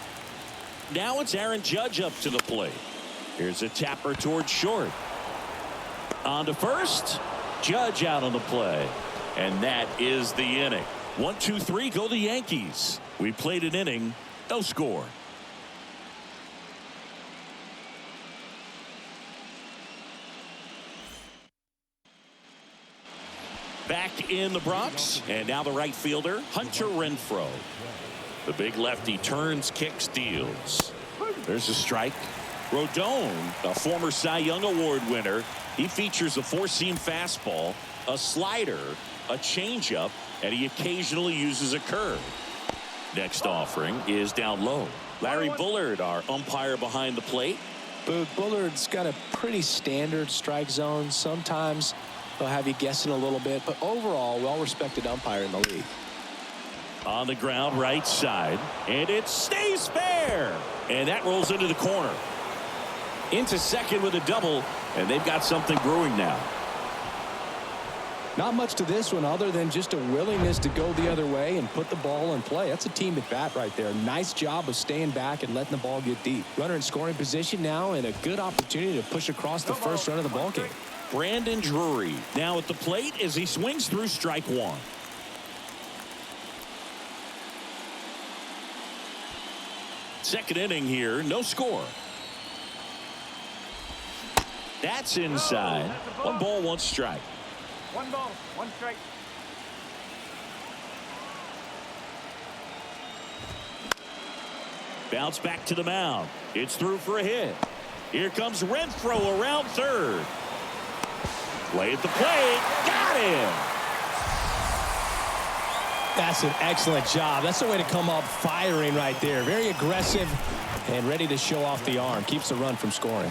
Now it's Aaron Judge up to the plate. Here's a tapper towards short. On to first. Judge out on the play. And that is the inning. 1, 2, 3, go the Yankees. We played an inning, no score. Back in the Bronx, and now the right fielder, Hunter Renfroe. The big lefty turns, kicks, deals. There's a strike. Rodon, a former Cy Young Award winner, he features a 4-seam fastball, a slider, a changeup, and he occasionally uses a curve. Next offering is down low. Larry Bullard, our umpire behind the plate. Bullard's got a pretty standard strike zone. Sometimes they'll have you guessing a little bit, but overall, well-respected umpire in the league. On the ground, right side, and it stays fair. And that rolls into the corner. Into second with a double, and they've got something brewing now. Not much to this one other than just a willingness to go the other way and put the ball in play. That's a team at bat right there. Nice job of staying back and letting the ball get deep. Runner in scoring position now, and a good opportunity to push across the first run of the ball game. Brandon Drury now at the plate as he swings through strike one. Second inning here, no score. That's inside. 1 ball, 1 strike. 1 ball, 1 strike. Bounce back to the mound. It's through for a hit. Here comes Renfroe around third. Play at the plate. Got him. That's an excellent job. That's the way to come up firing right there. Very aggressive and ready to show off the arm. Keeps the run from scoring.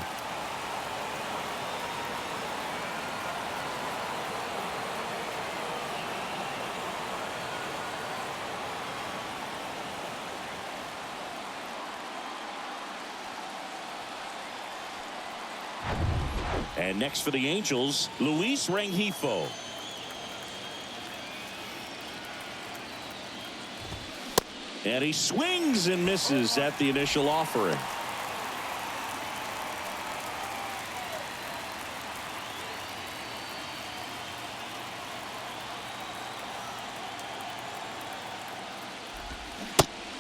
And next for the Angels, Luis Rengifo. And he swings and misses at the initial offering.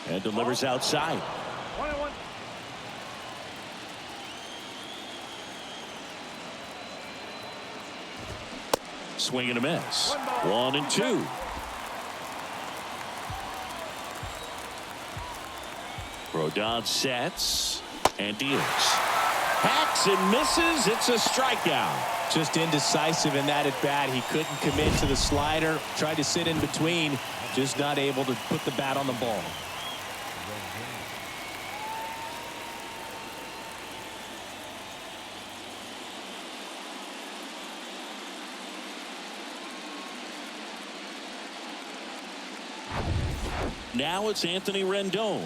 And delivers outside. 1-1. Swing and a miss. 1-2. Rodon sets and deals. Hacks and misses. It's a strikeout. Just indecisive in that at bat. He couldn't commit to the slider. Tried to sit in between. Just not able to put the bat on the ball. Now it's Anthony Rendon.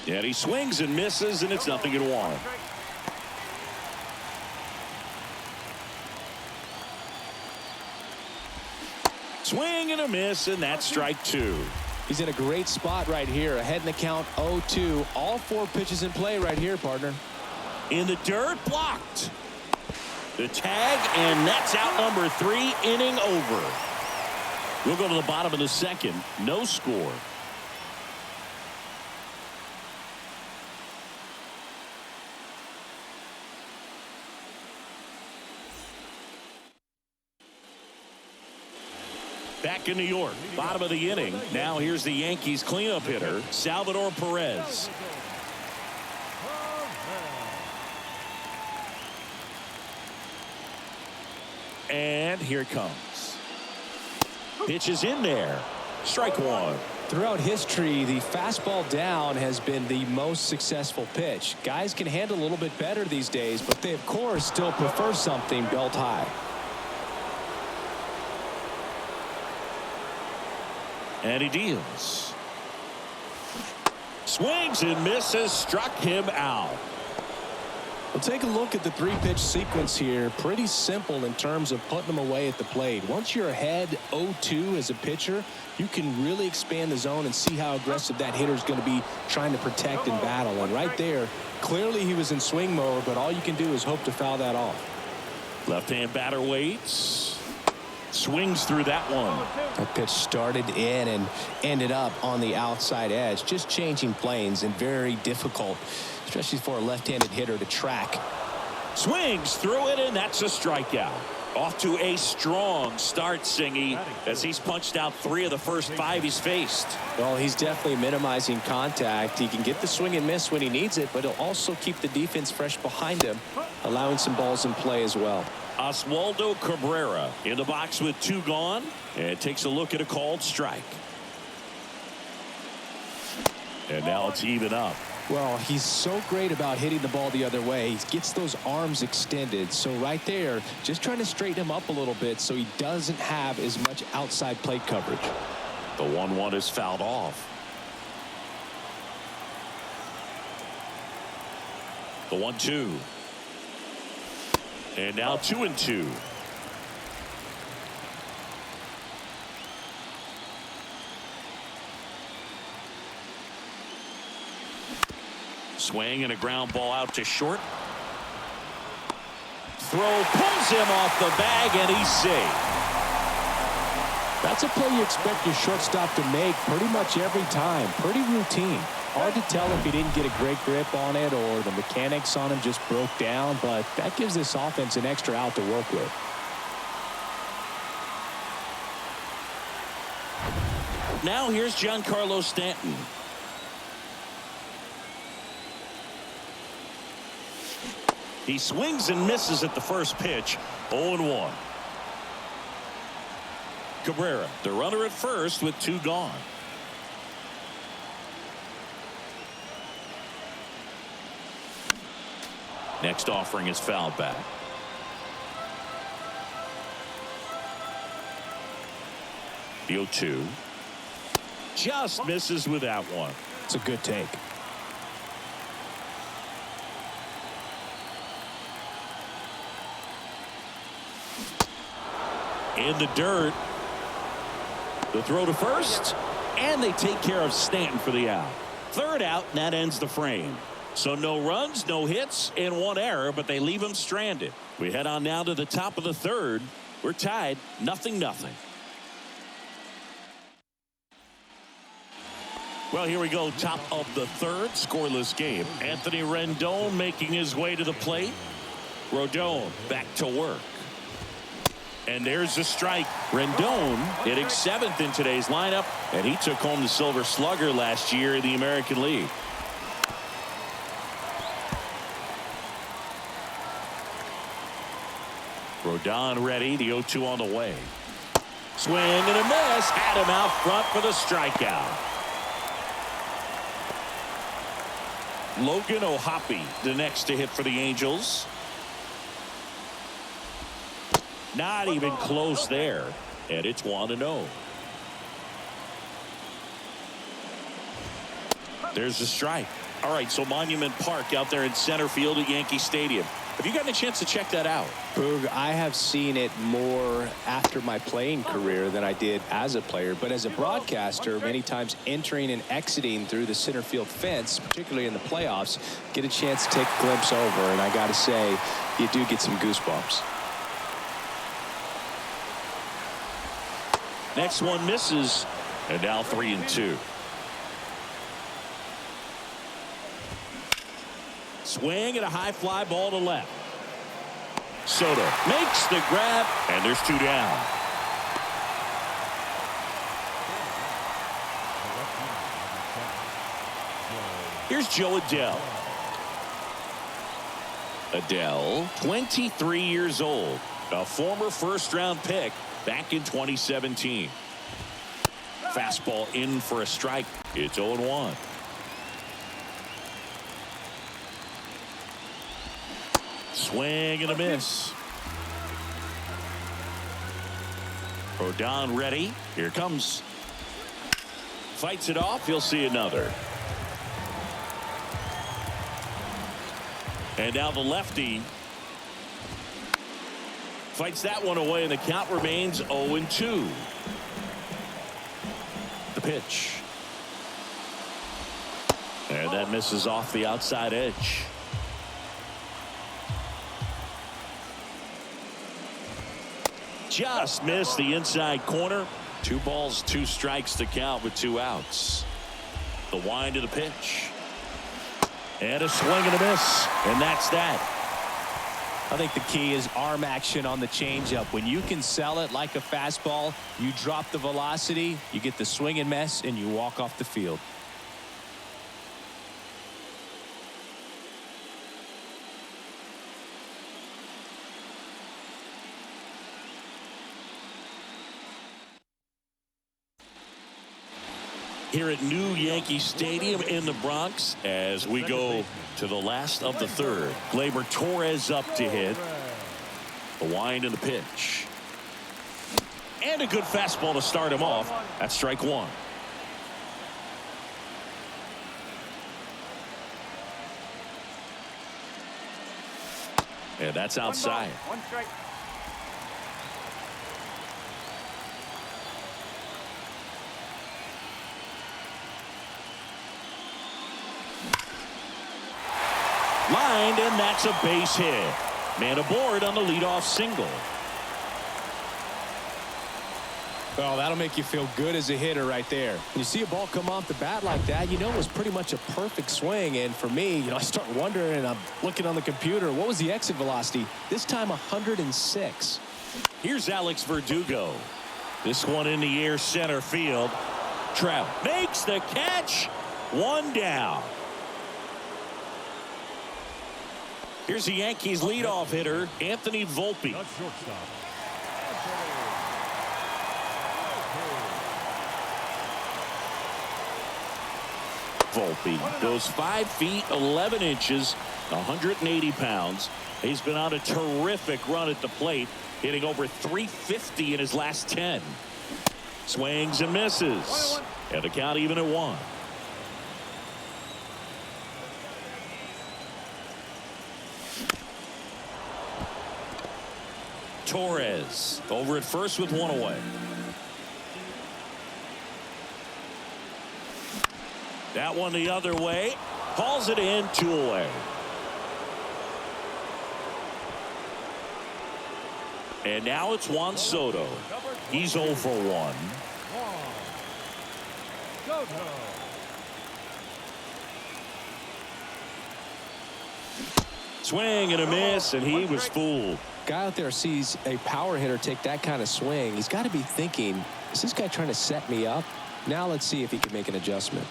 And he swings and misses, and it's 0-1. Swing and a miss, and that's strike 2. He's in a great spot right here. Ahead in the count 0-2. All 4 pitches in play right here, partner. In the dirt, blocked. The tag, and that's out number 3, inning over. We'll go to the bottom of the second. No score. Back in New York, bottom of the inning. Now here's the Yankees cleanup hitter, Salvador Perez. And here it comes. Pitch is in there. Strike 1. Throughout history, the fastball down has been the most successful pitch. Guys can handle a little bit better these days, but they, of course, still prefer something belt high. And he deals. Swings and misses, struck him out. We'll take a look at the three-pitch sequence here. Pretty simple in terms of putting them away at the plate. Once you're ahead 0-2 as a pitcher, you can really expand the zone and see how aggressive that hitter is going to be trying to protect and battle. And right there, clearly he was in swing mode, but all you can do is hope to foul that off. Left-hand batter waits. Swings through that one. That pitch started in and ended up on the outside edge. Just changing planes and very difficult, especially for a left-handed hitter to track. Swings through it, and that's a strikeout. Off to a strong start, Singy, as he's punched out 3 of the first 5 he's faced. Well, he's definitely minimizing contact. He can get the swing and miss when he needs it, but he'll also keep the defense fresh behind him, allowing some balls in play as well. Oswaldo Cabrera in the box with 2 gone, and takes a look at a called strike. And now it's even up. Well, he's so great about hitting the ball the other way. He gets those arms extended. So right there, just trying to straighten him up a little bit so he doesn't have as much outside plate coverage. The 1-1 is fouled off. The 1-2. And now 2-2. Swing and a ground ball out to short. Throw pulls him off the bag, and he's safe. That's a play you expect your shortstop to make pretty much every time. Pretty routine. Hard to tell if he didn't get a great grip on it or the mechanics on him just broke down, but that gives this offense an extra out to work with. Now here's Giancarlo Stanton. He swings and misses at the first pitch. 0-1. Cabrera, the runner at first with 2 gone. Next offering is fouled back. The 0-2. Just misses with that one. It's a good take. In the dirt. The throw to first, and they take care of Stanton for the out. Third out, and that ends the frame. So no runs, no hits, and 1 error, but they leave him stranded. We head on now to the top of the third. We're tied 0-0. Well, here we go, top of the third, scoreless game. Anthony Rendon making his way to the plate. Rodon back to work. And there's a strike. Rendon hitting 7th in today's lineup, and he took home the Silver Slugger last year in the American League. Rodon ready. The 0-2 on the way. Swing and a miss. Had him out front for the strikeout. Logan O'Hoppe, the next to hit for the Angels. Not even close there. And it's 1-0. There's a strike. All right, so Monument Park out there in center field at Yankee Stadium. Have you gotten a chance to check that out? Boog, I have seen it more after my playing career than I did as a player. But as a broadcaster, many times entering and exiting through the center field fence, particularly in the playoffs, get a chance to take a glimpse over. And I got to say, you do get some goosebumps. Next one misses, and now 3-2. Swing and a high fly ball to left. Soto makes the grab, and there's 2 down. Here's Joe Adele. Adele, 23 years old, a former first-round pick back in 2017. Fastball in for a strike. It's 0-1. Swing and a miss. Rodon ready. Here comes. Fights it off. He'll see another. And now the lefty fights that one away, and the count remains 0-2. The pitch. And that misses off the outside edge. Just missed the inside corner. 2 balls, 2 strikes to count with 2 outs. The wind of the pitch. And a swing and a miss. And that's that. I think the key is arm action on the changeup. When you can sell it like a fastball, you drop the velocity, you get the swing and miss, and you walk off the field. Here at New Yankee Stadium in the Bronx as we go to the last of the 3rd. Gleyber Torres up to hit. The wind of the pitch. And a good fastball to start him off. That's strike 1. And that's outside. 1 strike. Lined, and that's a base hit. Man aboard on the leadoff single. Well, that'll make you feel good as a hitter right there. When you see a ball come off the bat like that, you know it was pretty much a perfect swing. And for me, I start wondering, and I'm looking on the computer, what was the exit velocity? This time 106. Here's Alex Verdugo. This one in the air, center field. Trout makes the catch. 1 down. Here's the Yankees leadoff hitter, Anthony Volpe. The shortstop. Volpe goes 5 feet 11 inches, 180 pounds. He's been on a terrific run at the plate, hitting over 350 in his last 10. Swings and misses. And the count even at 1. Torres over at first with 1 away. That one the other way. Calls it in, 2 away. And now it's Juan Soto. He's 0 for 1. Swing and a miss, and he was fooled. Guy out there sees a power hitter take that kind of swing. He's got to be thinking, is this guy trying to set me up? Now let's see if he can make an adjustment.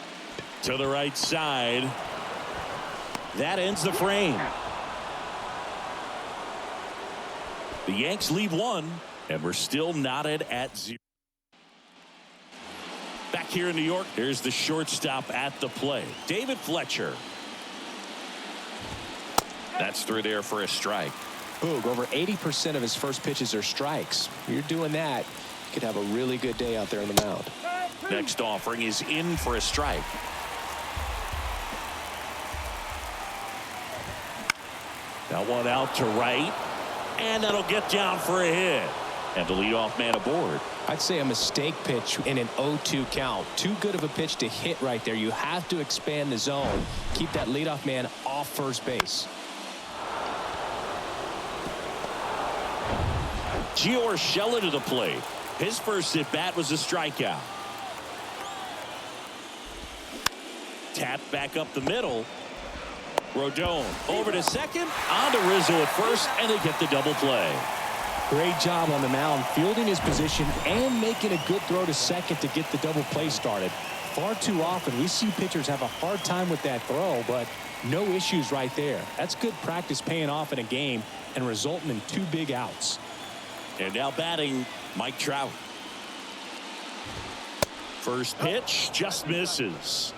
To the right side. That ends the frame. The Yanks lead 1, and we're still knotted at 0. Back here in New York, there's the shortstop at the plate, David Fletcher. That's through there for a strike. Boog, over 80% of his first pitches are strikes. You're doing that, you could have a really good day out there on the mound. Next offering is in for a strike. That one out to right, and that'll get down for a hit. And the leadoff man aboard. I'd say a mistake pitch in an 0-2 count. Too good of a pitch to hit right there. You have to expand the zone. Keep that leadoff man off first base. Gio Urshela to the plate. His first at bat was a strikeout. Tapped back up the middle. Rodon over to second, on to Rizzo at first, and they get the double play. Great job on the mound, fielding his position and making a good throw to second to get the double play started. Far too often we see pitchers have a hard time with that throw, but no issues right there. That's good practice paying off in a game and resulting in 2 big outs. And now batting, Mike Trout. First pitch just misses.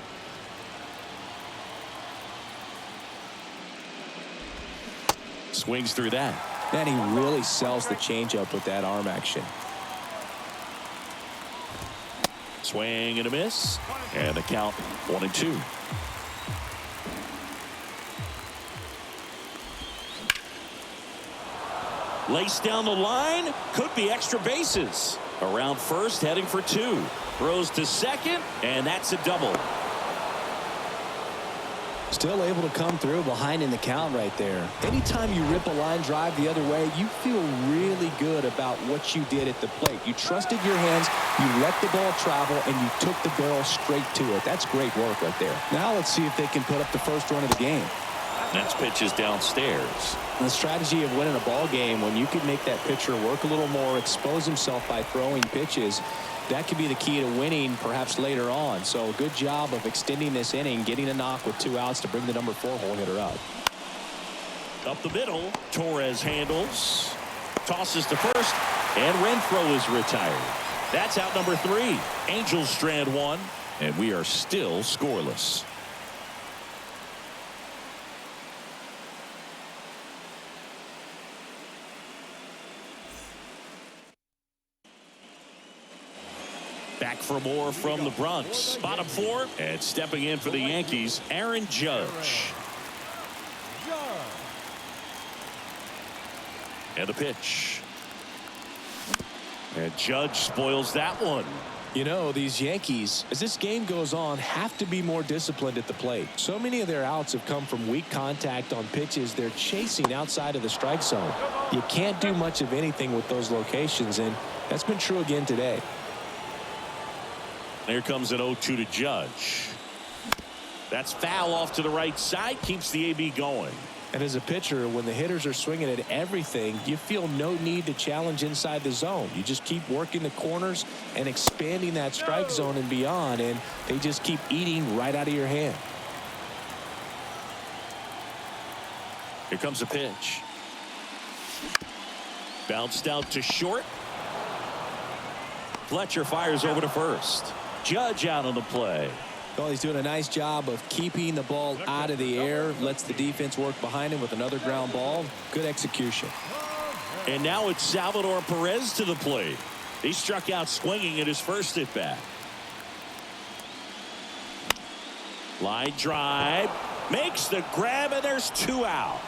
Swings through that. And he really sells the changeup with that arm action. Swing and a miss. And the count 1-2. Laced down the line. Could be extra bases. Around first, heading for 2. Throws to second, and that's a double. Still able to come through behind in the count right there. Anytime you rip a line drive the other way, you feel really good about what you did at the plate. You trusted your hands, you let the ball travel, and you took the barrel straight to it. That's great work right there. Now let's see if they can put up the first run of the game. Next pitch is downstairs. The strategy of winning a ball game, when you can make that pitcher work a little more, expose himself by throwing pitches, that could be the key to winning perhaps later on. So good job of extending this inning, getting a knock with 2 outs to bring the number 4 hole hitter up. Up the middle, Torres handles, tosses to first, and Renfroe is retired. That's out number 3. Angels strand 1, and we are still scoreless. Back for more from the Bronx. Bottom 4, and stepping in for the Yankees, Aaron Judge. And the pitch. And Judge spoils that one. You know, these Yankees, as this game goes on, have to be more disciplined at the plate. So many of their outs have come from weak contact on pitches they're chasing outside of the strike zone. You can't do much of anything with those locations, and that's been true again today. Here comes an 0-2 to Judge. That's foul off to the right side. Keeps the AB going. And as a pitcher, when the hitters are swinging at everything, you feel no need to challenge inside the zone. You just keep working the corners and expanding that strike zone and beyond, and they just keep eating right out of your hand. Here comes a pitch. Bounced out to short. Fletcher fires over to first. Judge out on the play. Well, he's doing a nice job of keeping the ball out of the air. Lets the defense work behind him with another ground ball. Good execution. And now it's Salvador Perez to the plate. He struck out swinging at his first at bat. Line drive. Makes the grab, and there's 2 out.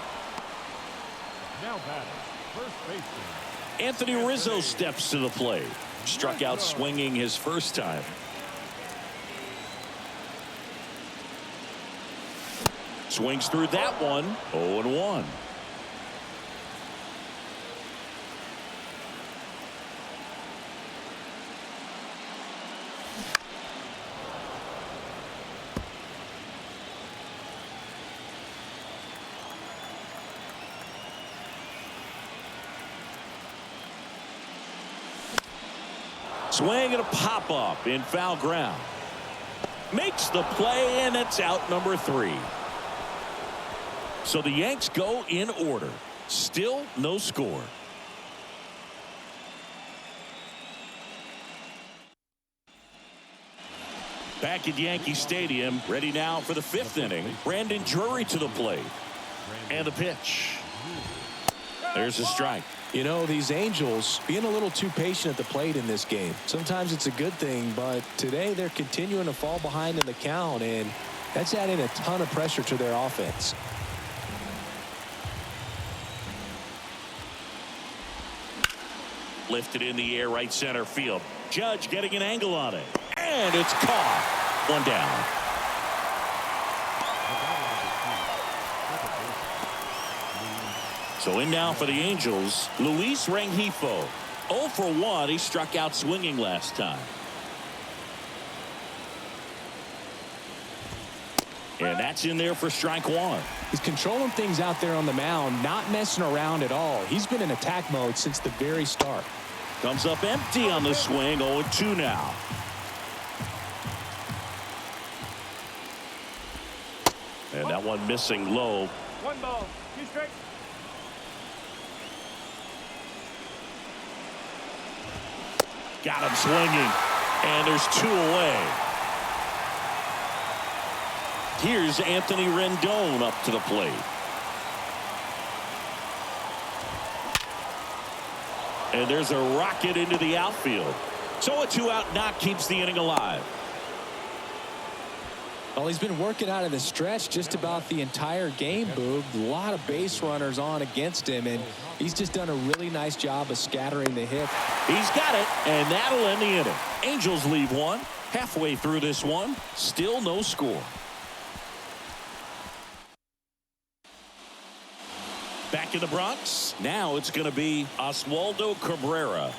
Now batting, first baseman Anthony Rizzo steps to the plate. Struck out swinging his first time. Swings through that one. 0-1. Swing and a pop up in foul ground. Makes the play, and it's out number 3. So the Yanks go in order. Still no score. Back at Yankee Stadium, ready now for the 5th inning. Brandon Drury to the plate. And the pitch. There's a strike. You know, these Angels being a little too patient at the plate in this game. Sometimes it's a good thing, but today they're continuing to fall behind in the count, and that's adding a ton of pressure to their offense. Lifted in the air, right center field. Judge getting an angle on it. And it's caught. 1 down. So in now for the Angels, Luis Rengifo. 0 for 1. He struck out swinging last time. And that's in there for strike 1. He's controlling things out there on the mound, not messing around at all. He's been in attack mode since the very start. Comes up empty on the swing. 0-2 now. And that one missing low. 1 ball, 2 strikes. Got him swinging. And there's 2 away. Here's Anthony Rendon up to the plate. And there's a rocket into the outfield. So a 2-out knock keeps the inning alive. Well, he's been working out of the stretch just about the entire game, Boog. A lot of base runners on against him, and he's just done a really nice job of scattering the hit. He's got it, and that'll end the inning. Angels leave one. Halfway through this one, still no score. Back in the Bronx, now it's going to be Oswaldo Cabrera.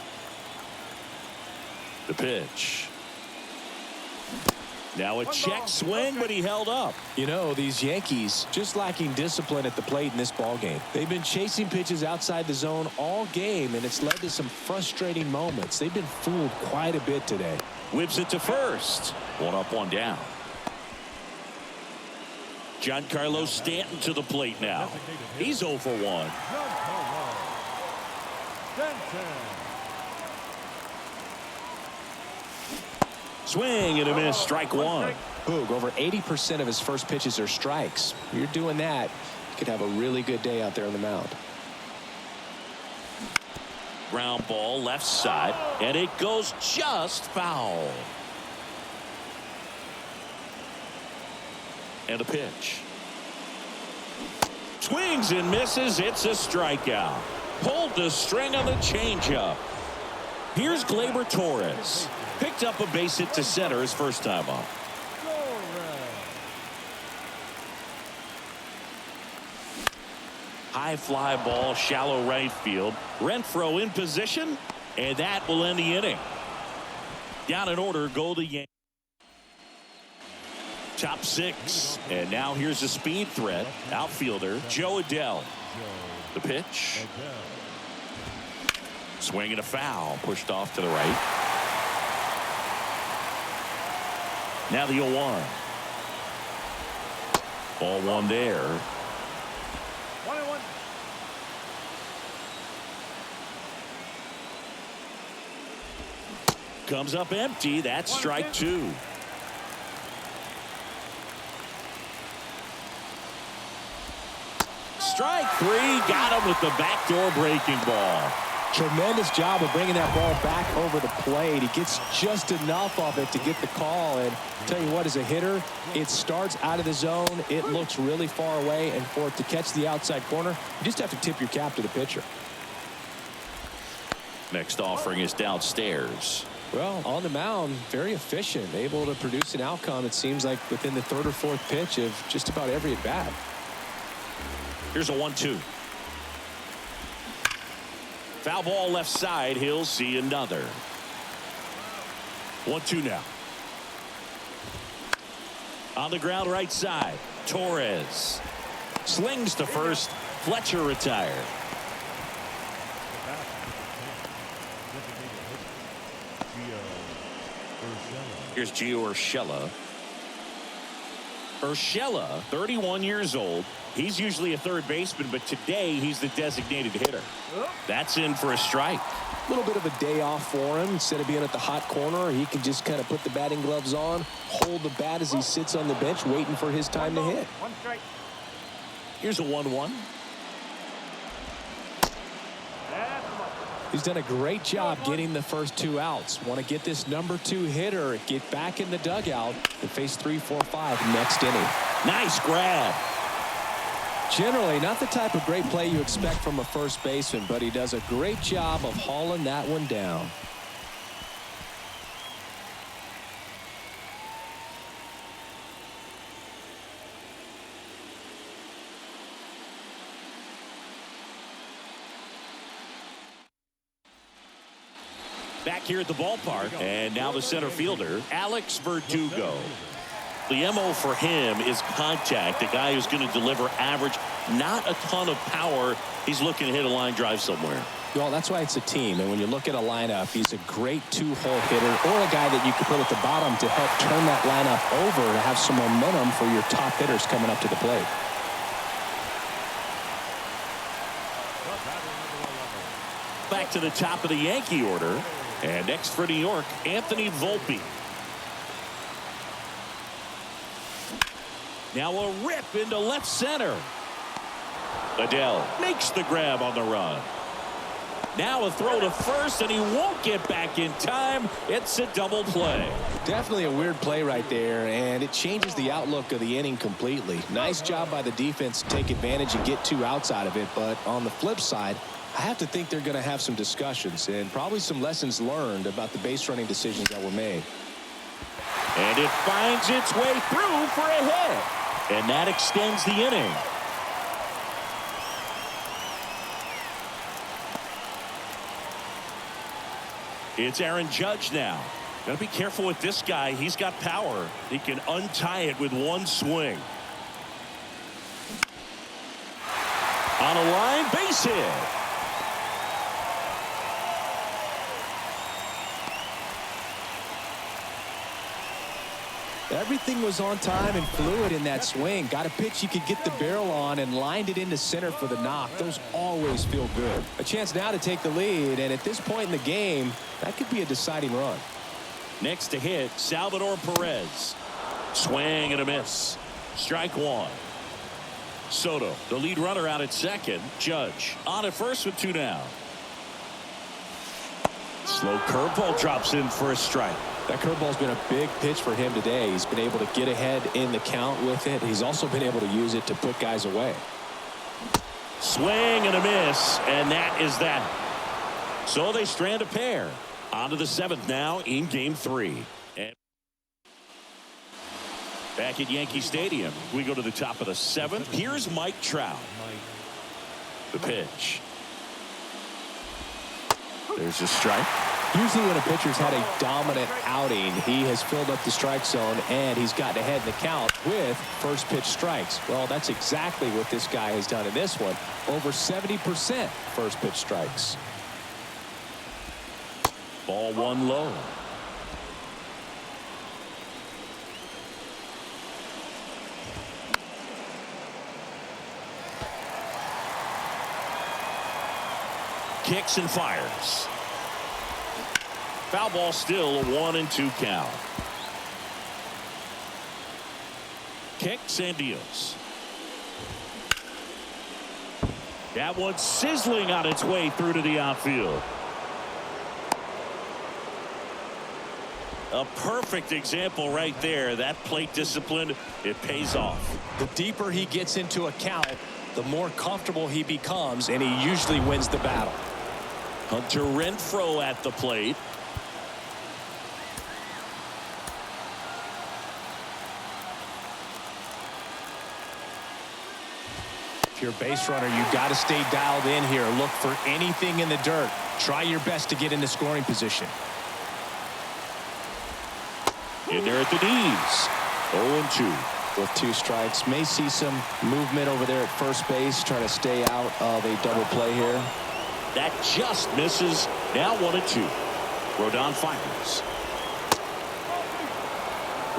The pitch. Now a check swing, but he held up. You know, these Yankees just lacking discipline at the plate in this ballgame. They've been chasing pitches outside the zone all game, and it's led to some frustrating moments. They've been fooled quite a bit today. Whips it to first. 1 up, 1 down. Giancarlo Stanton to the plate now. He's 0 for 1. Swing and a miss, strike 1. Boog, over 80% of his first pitches are strikes. You're doing that, you could have a really good day out there on the mound. Ground ball left side, and it goes just foul. And the pitch. Swings and misses. It's a strikeout. Pulled the string on the changeup. Here's Gleyber Torres. Picked up a base hit to center his first time up. High fly ball, shallow right field. Renfroe in position, and that will end the inning. Down in order go the Yankees. Top 6, and now here's a speed threat. Outfielder Joe Adell. The pitch. Swing and a foul, pushed off to the right. Now the 0-1. Ball 1 there. 1-1. Comes up empty. That's strike 2. Strike 3. Got him with the backdoor breaking ball. Tremendous job of bringing that ball back over the plate. He gets just enough of it to get the call. And tell you what, as a hitter, it starts out of the zone. It looks really far away. And for it to catch the outside corner, you just have to tip your cap to the pitcher. Next offering is downstairs. Well, on the mound, very efficient. Able to produce an outcome, it seems like, within the 3rd or 4th pitch of just about every at-bat. Here's a 1-2. Foul ball left side. He'll see another. 1-2 now. On the ground right side. Torres slings to first. Fletcher retired. Here's Gio Urshela. Urshela, 31 years old. He's usually a third baseman, but today he's the designated hitter. That's in for a strike. A little bit of a day off for him. Instead of being at the hot corner, he can just kind of put the batting gloves on, hold the bat as he sits on the bench, waiting for his time to hit. 1 strike. Here's a 1-1. He's done a great job getting the first 2 outs. Want to get this number 2 hitter, get back in the dugout, and face 3, 4, 5 next inning. Nice grab. Generally, not the type of great play you expect from a first baseman, but he does a great job of hauling that one down. Back here at the ballpark, and now the center fielder, Alex Verdugo. The MO for him is contact, a guy who's going to deliver average, not a ton of power. He's looking to hit a line drive somewhere. Well, that's why it's a team, and when you look at a lineup, he's a great 2-hole hitter, or a guy that you can put at the bottom to help turn that lineup over to have some momentum for your top hitters coming up to the plate. Back to the top of the Yankee order. And next for New York, Anthony Volpe. Now a rip into left center. Adele makes the grab on the run. Now a throw to first, and he won't get back in time. It's a double play. Definitely a weird play right there, and it changes the outlook of the inning completely. Nice job by the defense to take advantage and get 2 outs out of it, but on the flip side, I have to think they're going to have some discussions and probably some lessons learned about the base running decisions that were made. And it finds its way through for a hit. And that extends the inning. It's Aaron Judge now. Got to be careful with this guy. He's got power. He can untie it with one swing. On a line base hit. Everything was on time and fluid in that swing. Got a pitch you could get the barrel on and lined it into center for the knock. Those always feel good. A chance now to take the lead, and at this point in the game, that could be a deciding run. Next to hit, Salvador Perez. Swing and a miss. Strike one. Soto, the lead runner, out at second. Judge on at first with 2 down. Slow curveball drops in for a strike. That curveball's been a big pitch for him today. He's been able to get ahead in the count with it. He's also been able to use it to put guys away. Swing and a miss, and that is that. So they strand a pair. On to the 7th now in Game 3. And back at Yankee Stadium, we go to the top of the 7th. Here's Mike Trout. The pitch. There's a strike. Usually when a pitcher's had a dominant outing, he has filled up the strike zone and he's gotten ahead in the count with first pitch strikes. Well, that's exactly what this guy has done in this one. Over 70% first pitch strikes. Ball 1 low. Kicks and fires. Foul ball, still a 1-2 count. Kicks and deals. That one sizzling on its way through to the outfield. A perfect example right there. That plate discipline, it pays off. The deeper he gets into a count, the more comfortable he becomes, and he usually wins the battle. Hunter Renfroe at the plate. If you're a base runner, you got to stay dialed in here. Look for anything in the dirt. Try your best to get into scoring position. In there at the knees. 0-2. With 2 strikes. May see some movement over there at first base. Trying to stay out of a double play here. That just misses. Now 1-2. Rodon fires.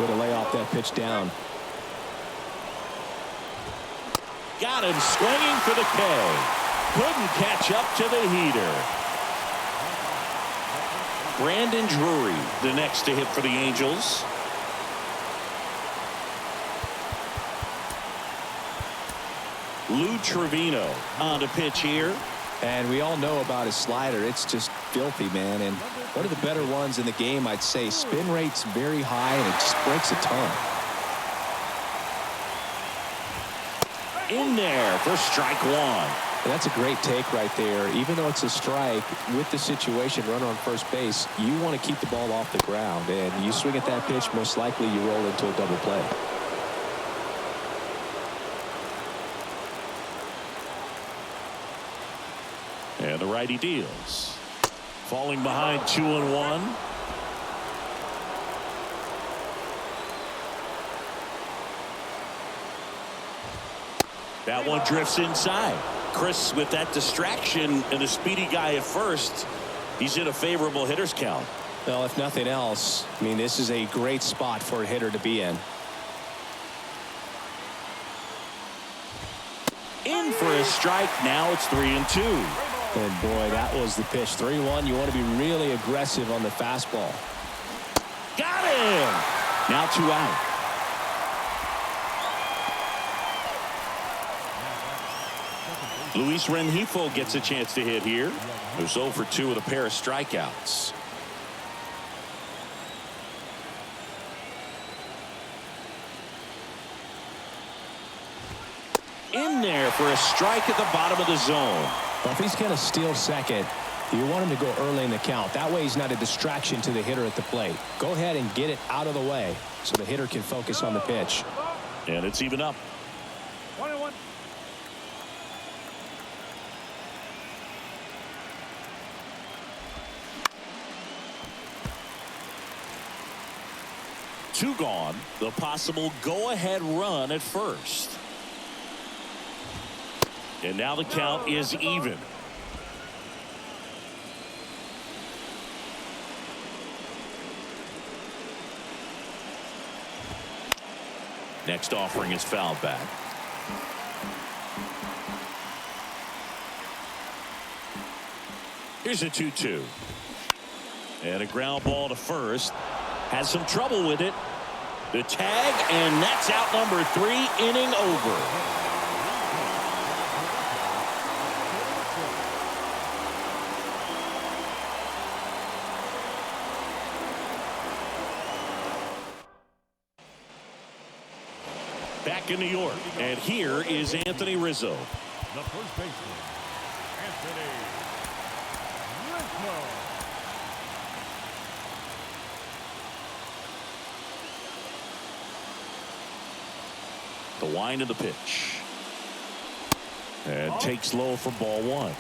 Way to lay off that pitch down. Got him swinging for the K. Couldn't catch up to the heater. Brandon Drury, the next to hit for the Angels. Lou Trevino on the pitch here. And we all know about his slider. It's just filthy, man. And one of the better ones in the game, I'd say. Spin rate's very high, and it just breaks a ton. In there for strike 1. And that's a great take right there. Even though it's a strike, with the situation, runner on first base, you want to keep the ball off the ground. And you swing at that pitch, most likely you roll into a double play. And the righty deals. Falling behind 2-1. That one drifts inside. Chris with that distraction and a speedy guy at first. He's in a favorable hitter's count. Well, if nothing else, I mean, this is a great spot for a hitter to be in. In for a strike. Now it's 3-2. And boy, that was the pitch. 3-1. You want to be really aggressive on the fastball. Got him. Now 2 out. Luis Rengifo gets a chance to hit here. He was 0 for 2 with a pair of strikeouts. In there for a strike at the bottom of the zone. Well, if he's going to steal second, you want him to go early in the count. That way he's not a distraction to the hitter at the plate. Go ahead and get it out of the way so the hitter can focus on the pitch. And it's even up. 1-1. Two gone. The possible go-ahead run at first. And now the count is even. Next offering is fouled back. Here's a 2-2. And a ground ball to first. Has some trouble with it. The tag, and that's out number 3, inning over. Back in New York, and here is Anthony Rizzo. The first baseman, Anthony Rizzo. The wind of the pitch. And takes low for ball 1.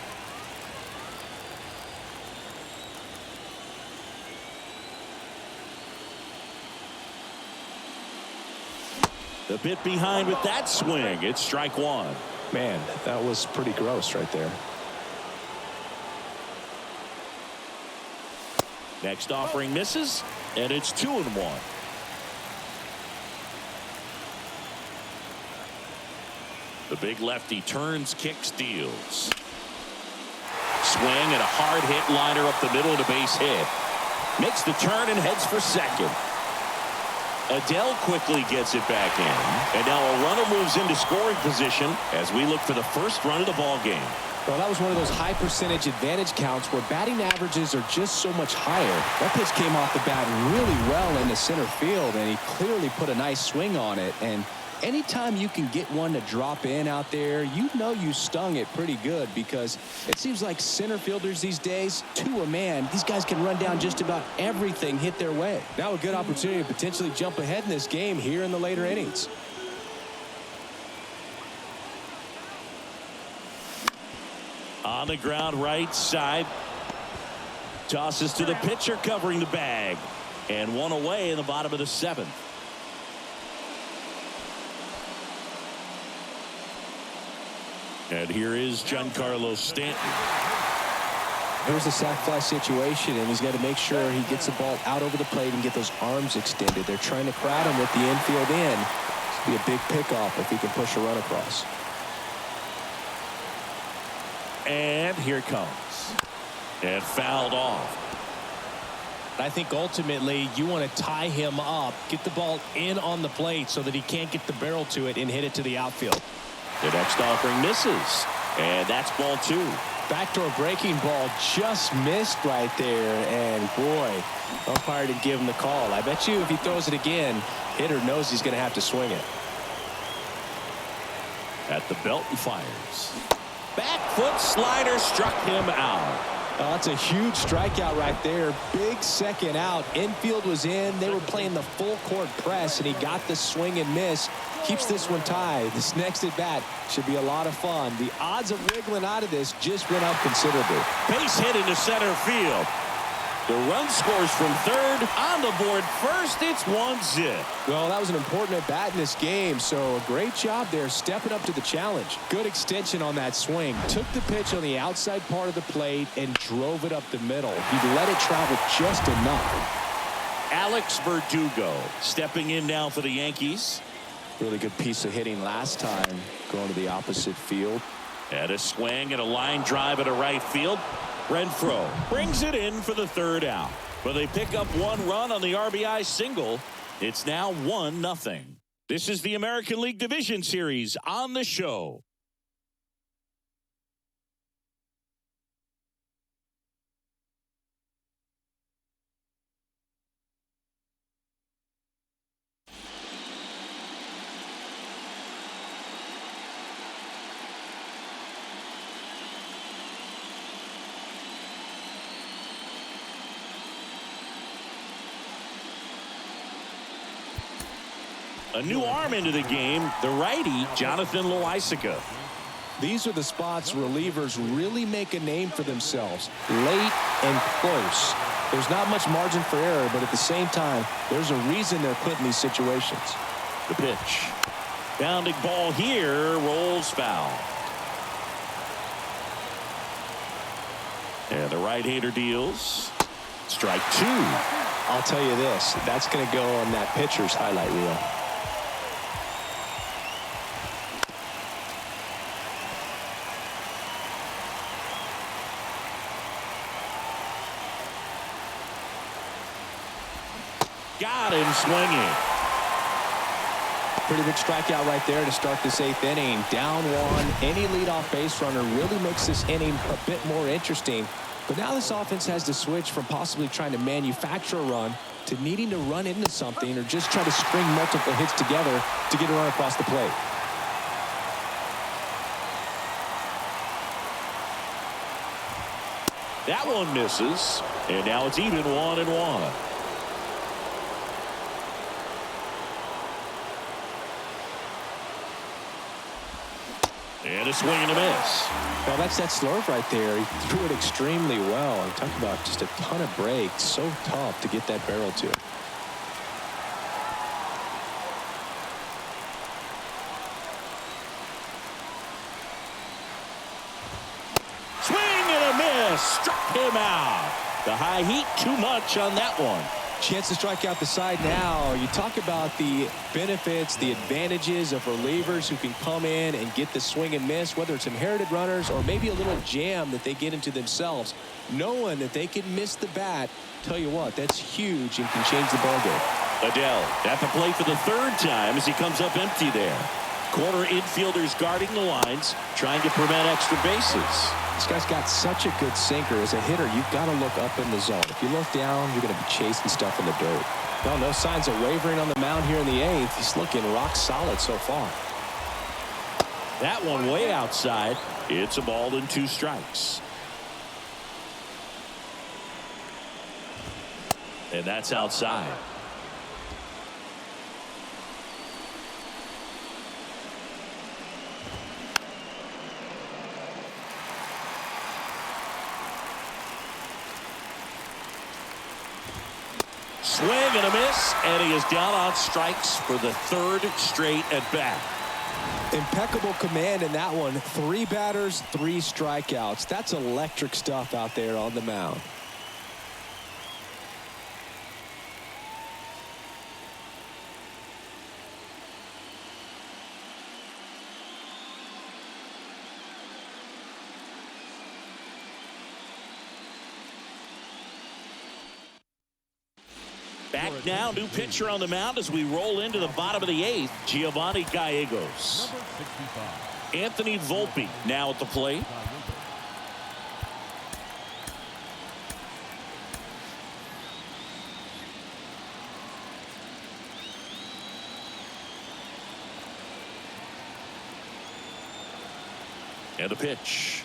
The bit behind with that swing. It's strike 1. Man, that was pretty gross right there. Next offering misses, and it's 2-1. The big lefty turns, kicks, deals. Swing and a hard hit liner up the middle and a base hit. Makes the turn and heads for second. Adele quickly gets it back in, and now a runner moves into scoring position as we look for the first run of the ball game. Well, that was one of those high percentage advantage counts where batting averages are just so much higher. That pitch came off the bat really well into center field, and he clearly put a nice swing on it. And anytime you can get one to drop in out there, you know you stung it pretty good, because it seems like center fielders these days, to a man, these guys can run down just about everything hit their way. Now a good opportunity to potentially jump ahead in this game here in the later innings. On the ground right side. Tosses to the pitcher covering the bag. And one away in the bottom of the 7th. And here is Giancarlo Stanton. Here's a sac fly situation, and he's got to make sure he gets the ball out over the plate and get those arms extended. They're trying to crowd him with the infield in. It's be a big pickoff if he can push a run across. And here it comes. And fouled off. I think ultimately you want to tie him up, get the ball in on the plate so that he can't get the barrel to it and hit it to the outfield. The next offering misses. And that's ball 2. Backdoor breaking ball just missed right there. And boy, umpire didn't give him the call. I bet you if he throws it again, hitter knows he's going to have to swing it. At the belt and fires. Back foot slider struck him out. That's a huge strikeout right there. Big second out. Infield was in. They were playing the full court press, and he got the swing and miss. Keeps this one tied. This next at bat should be a lot of fun. The odds of wiggling out of this just went up considerably. Base hit into center field. The run scores from third. On the board first, it's 1-0. Well, that was an important at bat in this game, so a great job there stepping up to the challenge. Good extension on that swing. Took the pitch on the outside part of the plate and drove it up the middle. He let it travel just enough. Alex Verdugo stepping in now for the Yankees. Really good piece of hitting last time, going to the opposite field. And a swing and a line drive at a right field. Renfroe brings it in for the third out. But they pick up one run on the RBI single. It's now 1-0. This is the American League Division Series on the show. A new arm into the game, the righty, Jonathan Loaisiga. These are the spots relievers really make a name for themselves. Late and close. There's not much margin for error, but at the same time, there's a reason they're put in these situations. The pitch. Bounding ball here, rolls foul. And the right-hander deals. Strike two. I'll tell you this, that's going to go on that pitcher's highlight reel. Got him swinging. Pretty big strikeout right there to start this 8th inning. Down one. Any leadoff base runner really makes this inning a bit more interesting. But now this offense has to switch from possibly trying to manufacture a run to needing to run into something or just try to string multiple hits together to get a run across the plate. That one misses. And now it's even 1-1. And a swing and a miss. Well, that's that slurve right there. He threw it extremely well. I'm talking about just a ton of breaks. So tough to get that barrel to it. Swing and a miss. Struck him out. The high heat too much on that one. Chance to strike out the side now. You talk about the benefits, the advantages of relievers who can come in and get the swing and miss, whether it's inherited runners or maybe a little jam that they get into themselves. Knowing that they can miss the bat, tell you what, that's huge and can change the ballgame. Adele at the plate for the third time as he comes up empty there. Corner infielders guarding the lines, trying to prevent extra bases. This guy's got such a good sinker. As a hitter, you've got to look up in the zone. If you look down, you're going to be chasing stuff in the dirt. Well, no signs of wavering on the mound here in the 8th. He's looking rock solid so far. That one way outside. It's a ball and 2 strikes. And that's outside. Swing and a miss, and he is down on strikes for the 3rd straight at bat. Impeccable command in that one. 3 batters, 3 strikeouts. That's electric stuff out there on the mound. Back now, new pitcher on the mound as we roll into the bottom of the 8th, Giovanni Gallegos. Number 65. Anthony Volpe now at the plate. And the pitch.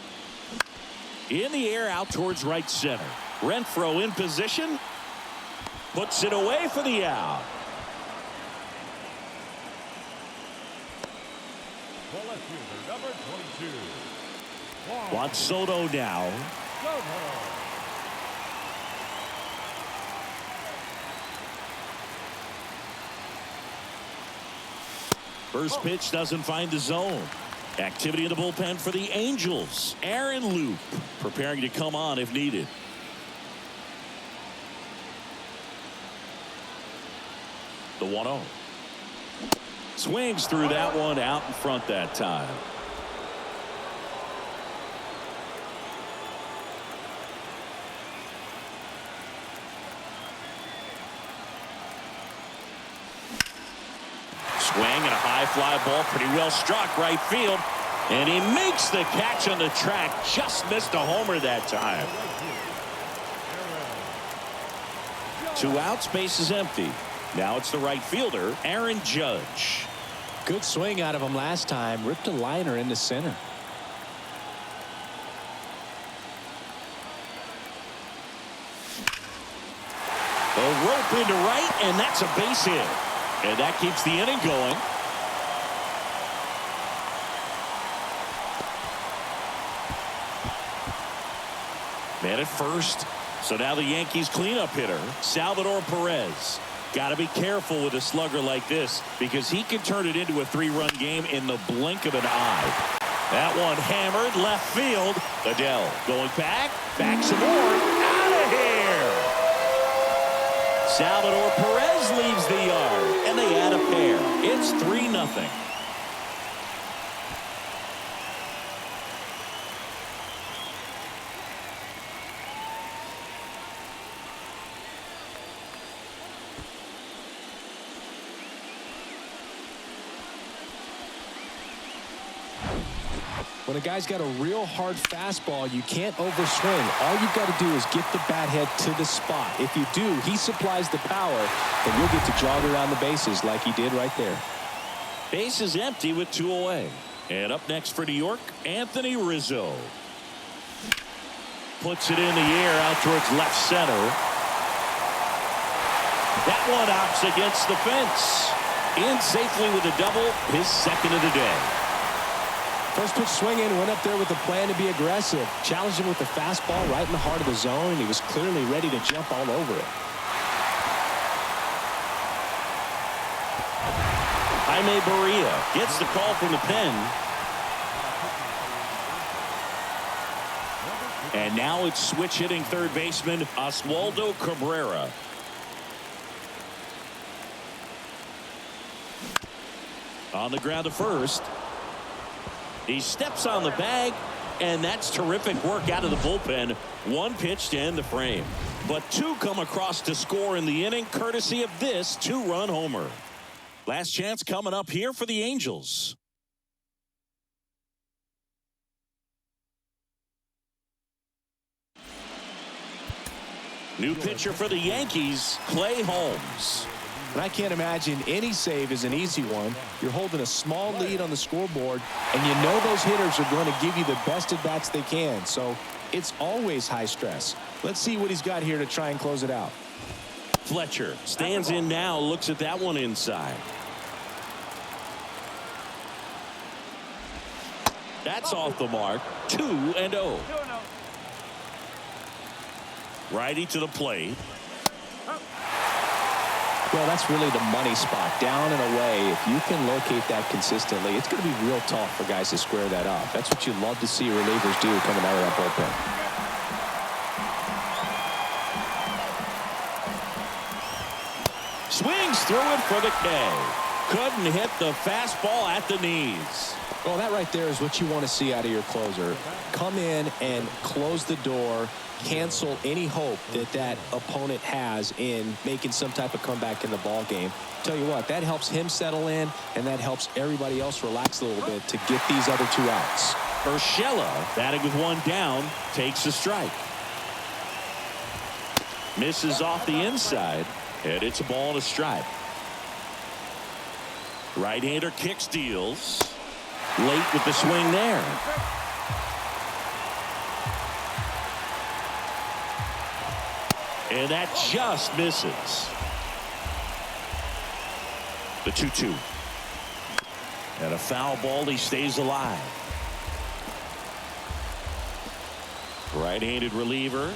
In the air out towards right center. Renfroe in position. Puts it away for the out. The left fielder, number 22. Juan Soto now. Soto. First pitch doesn't find the zone. Activity in the bullpen for the Angels. Aaron Loop preparing to come on if needed. The 1-0. Swings through that one out in front that time. swing and a high fly ball, pretty well struck right field. And he makes the catch on the track. Just missed a homer that time. 2 outs, base is empty. Now it's the right fielder, Aaron Judge. Good swing out of him last time. Ripped a liner into center. A rope into right, and that's a base hit. And that keeps the inning going. Man at first. So now the Yankees cleanup hitter, Salvador Perez. Got to be careful with a slugger like this because he can turn it into a 3-run game in the blink of an eye. That one hammered left field. Adele going back some more. Out of here. Salvador Perez leaves the yard, and they add a pair. It's 3-0. When a guy's got a real hard fastball, you can't overswing. All you've got to do is get the bat head to the spot. If you do, he supplies the power, and you'll get to jog around the bases like he did right there. Base is empty with 2 away. And up next for New York, Anthony Rizzo. Puts it in the air out towards left center. That one opts against the fence. In safely with a double, his second of the day. First pitch swinging, went up there with a plan to be aggressive. Challenged him with the fastball right in the heart of the zone, and he was clearly ready to jump all over it. Jaime Barria gets the call from the pen. And now it's switch hitting third baseman Oswaldo Cabrera. On the ground to first. He steps on the bag, and that's terrific work out of the bullpen. 1 pitch to end the frame. But 2 come across to score in the inning, courtesy of this 2-run homer. Last chance coming up here for the Angels. New pitcher for the Yankees, Clay Holmes. And I can't imagine any save is an easy one. You're holding a small lead on the scoreboard, and you know those hitters are going to give you the best at-bats they can. So it's always high stress. Let's see what he's got here to try and close it out. Fletcher stands in now, looks at that one inside. That's off the mark. 2-0. Righty to the plate. Well, that's really the money spot, down and away. If you can locate that consistently, it's going to be real tough for guys to square that up. That's what you love to see relievers do coming out of that bullpen. Swings through it for the K. Couldn't hit the fastball at the knees. Well, that right there is what you want to see out of your closer. Come in and close the door. Cancel any hope that that opponent has in making some type of comeback in the ball game. Tell you what, that helps him settle in, and that helps everybody else relax a little bit to get these other 2 outs. Urshela batting with 1 down, takes a strike. Misses off the inside, and it's a ball and a strike. Right-hander kicks, deals. Late with the swing there. And that just misses. The 2-2. And a foul ball, he stays alive. Right-handed reliever.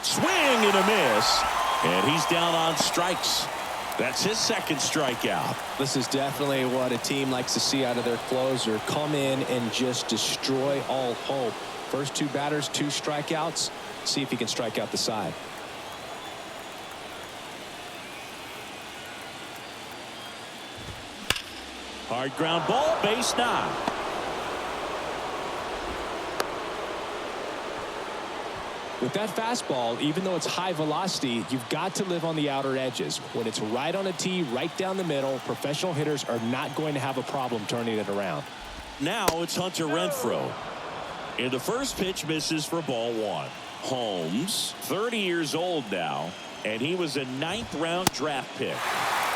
Swing and a miss. And he's down on strikes. That's his second strikeout. This is definitely what a team likes to see out of their closer. Come in and just destroy all hope. First 2 batters, 2 strikeouts. See if he can strike out the side. Hard ground ball, base knock. With that fastball, even though it's high velocity, you've got to live on the outer edges. When it's right on a tee, right down the middle, professional hitters are not going to have a problem turning it around. Now it's Hunter Renfroe. And the first pitch misses for ball one. Holmes, 30 years old now, and he was a 9th-round draft pick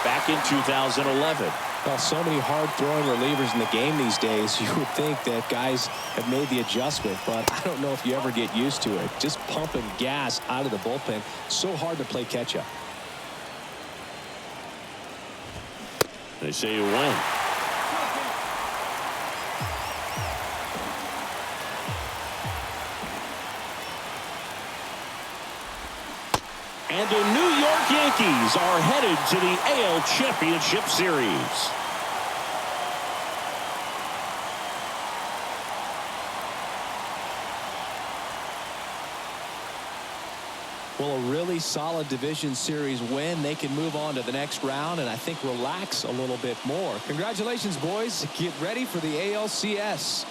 back in 2011. Well, so many hard-throwing relievers in the game these days, you would think that guys have made the adjustment, but I don't know if you ever get used to it. Just pumping gas out of the bullpen, so hard to play catch-up. They say you win. And the New York Yankees are headed to the AL Championship Series. Well, a really solid division series win. They can move on to the next round and I think relax a little bit more. Congratulations, boys. Get ready for the ALCS.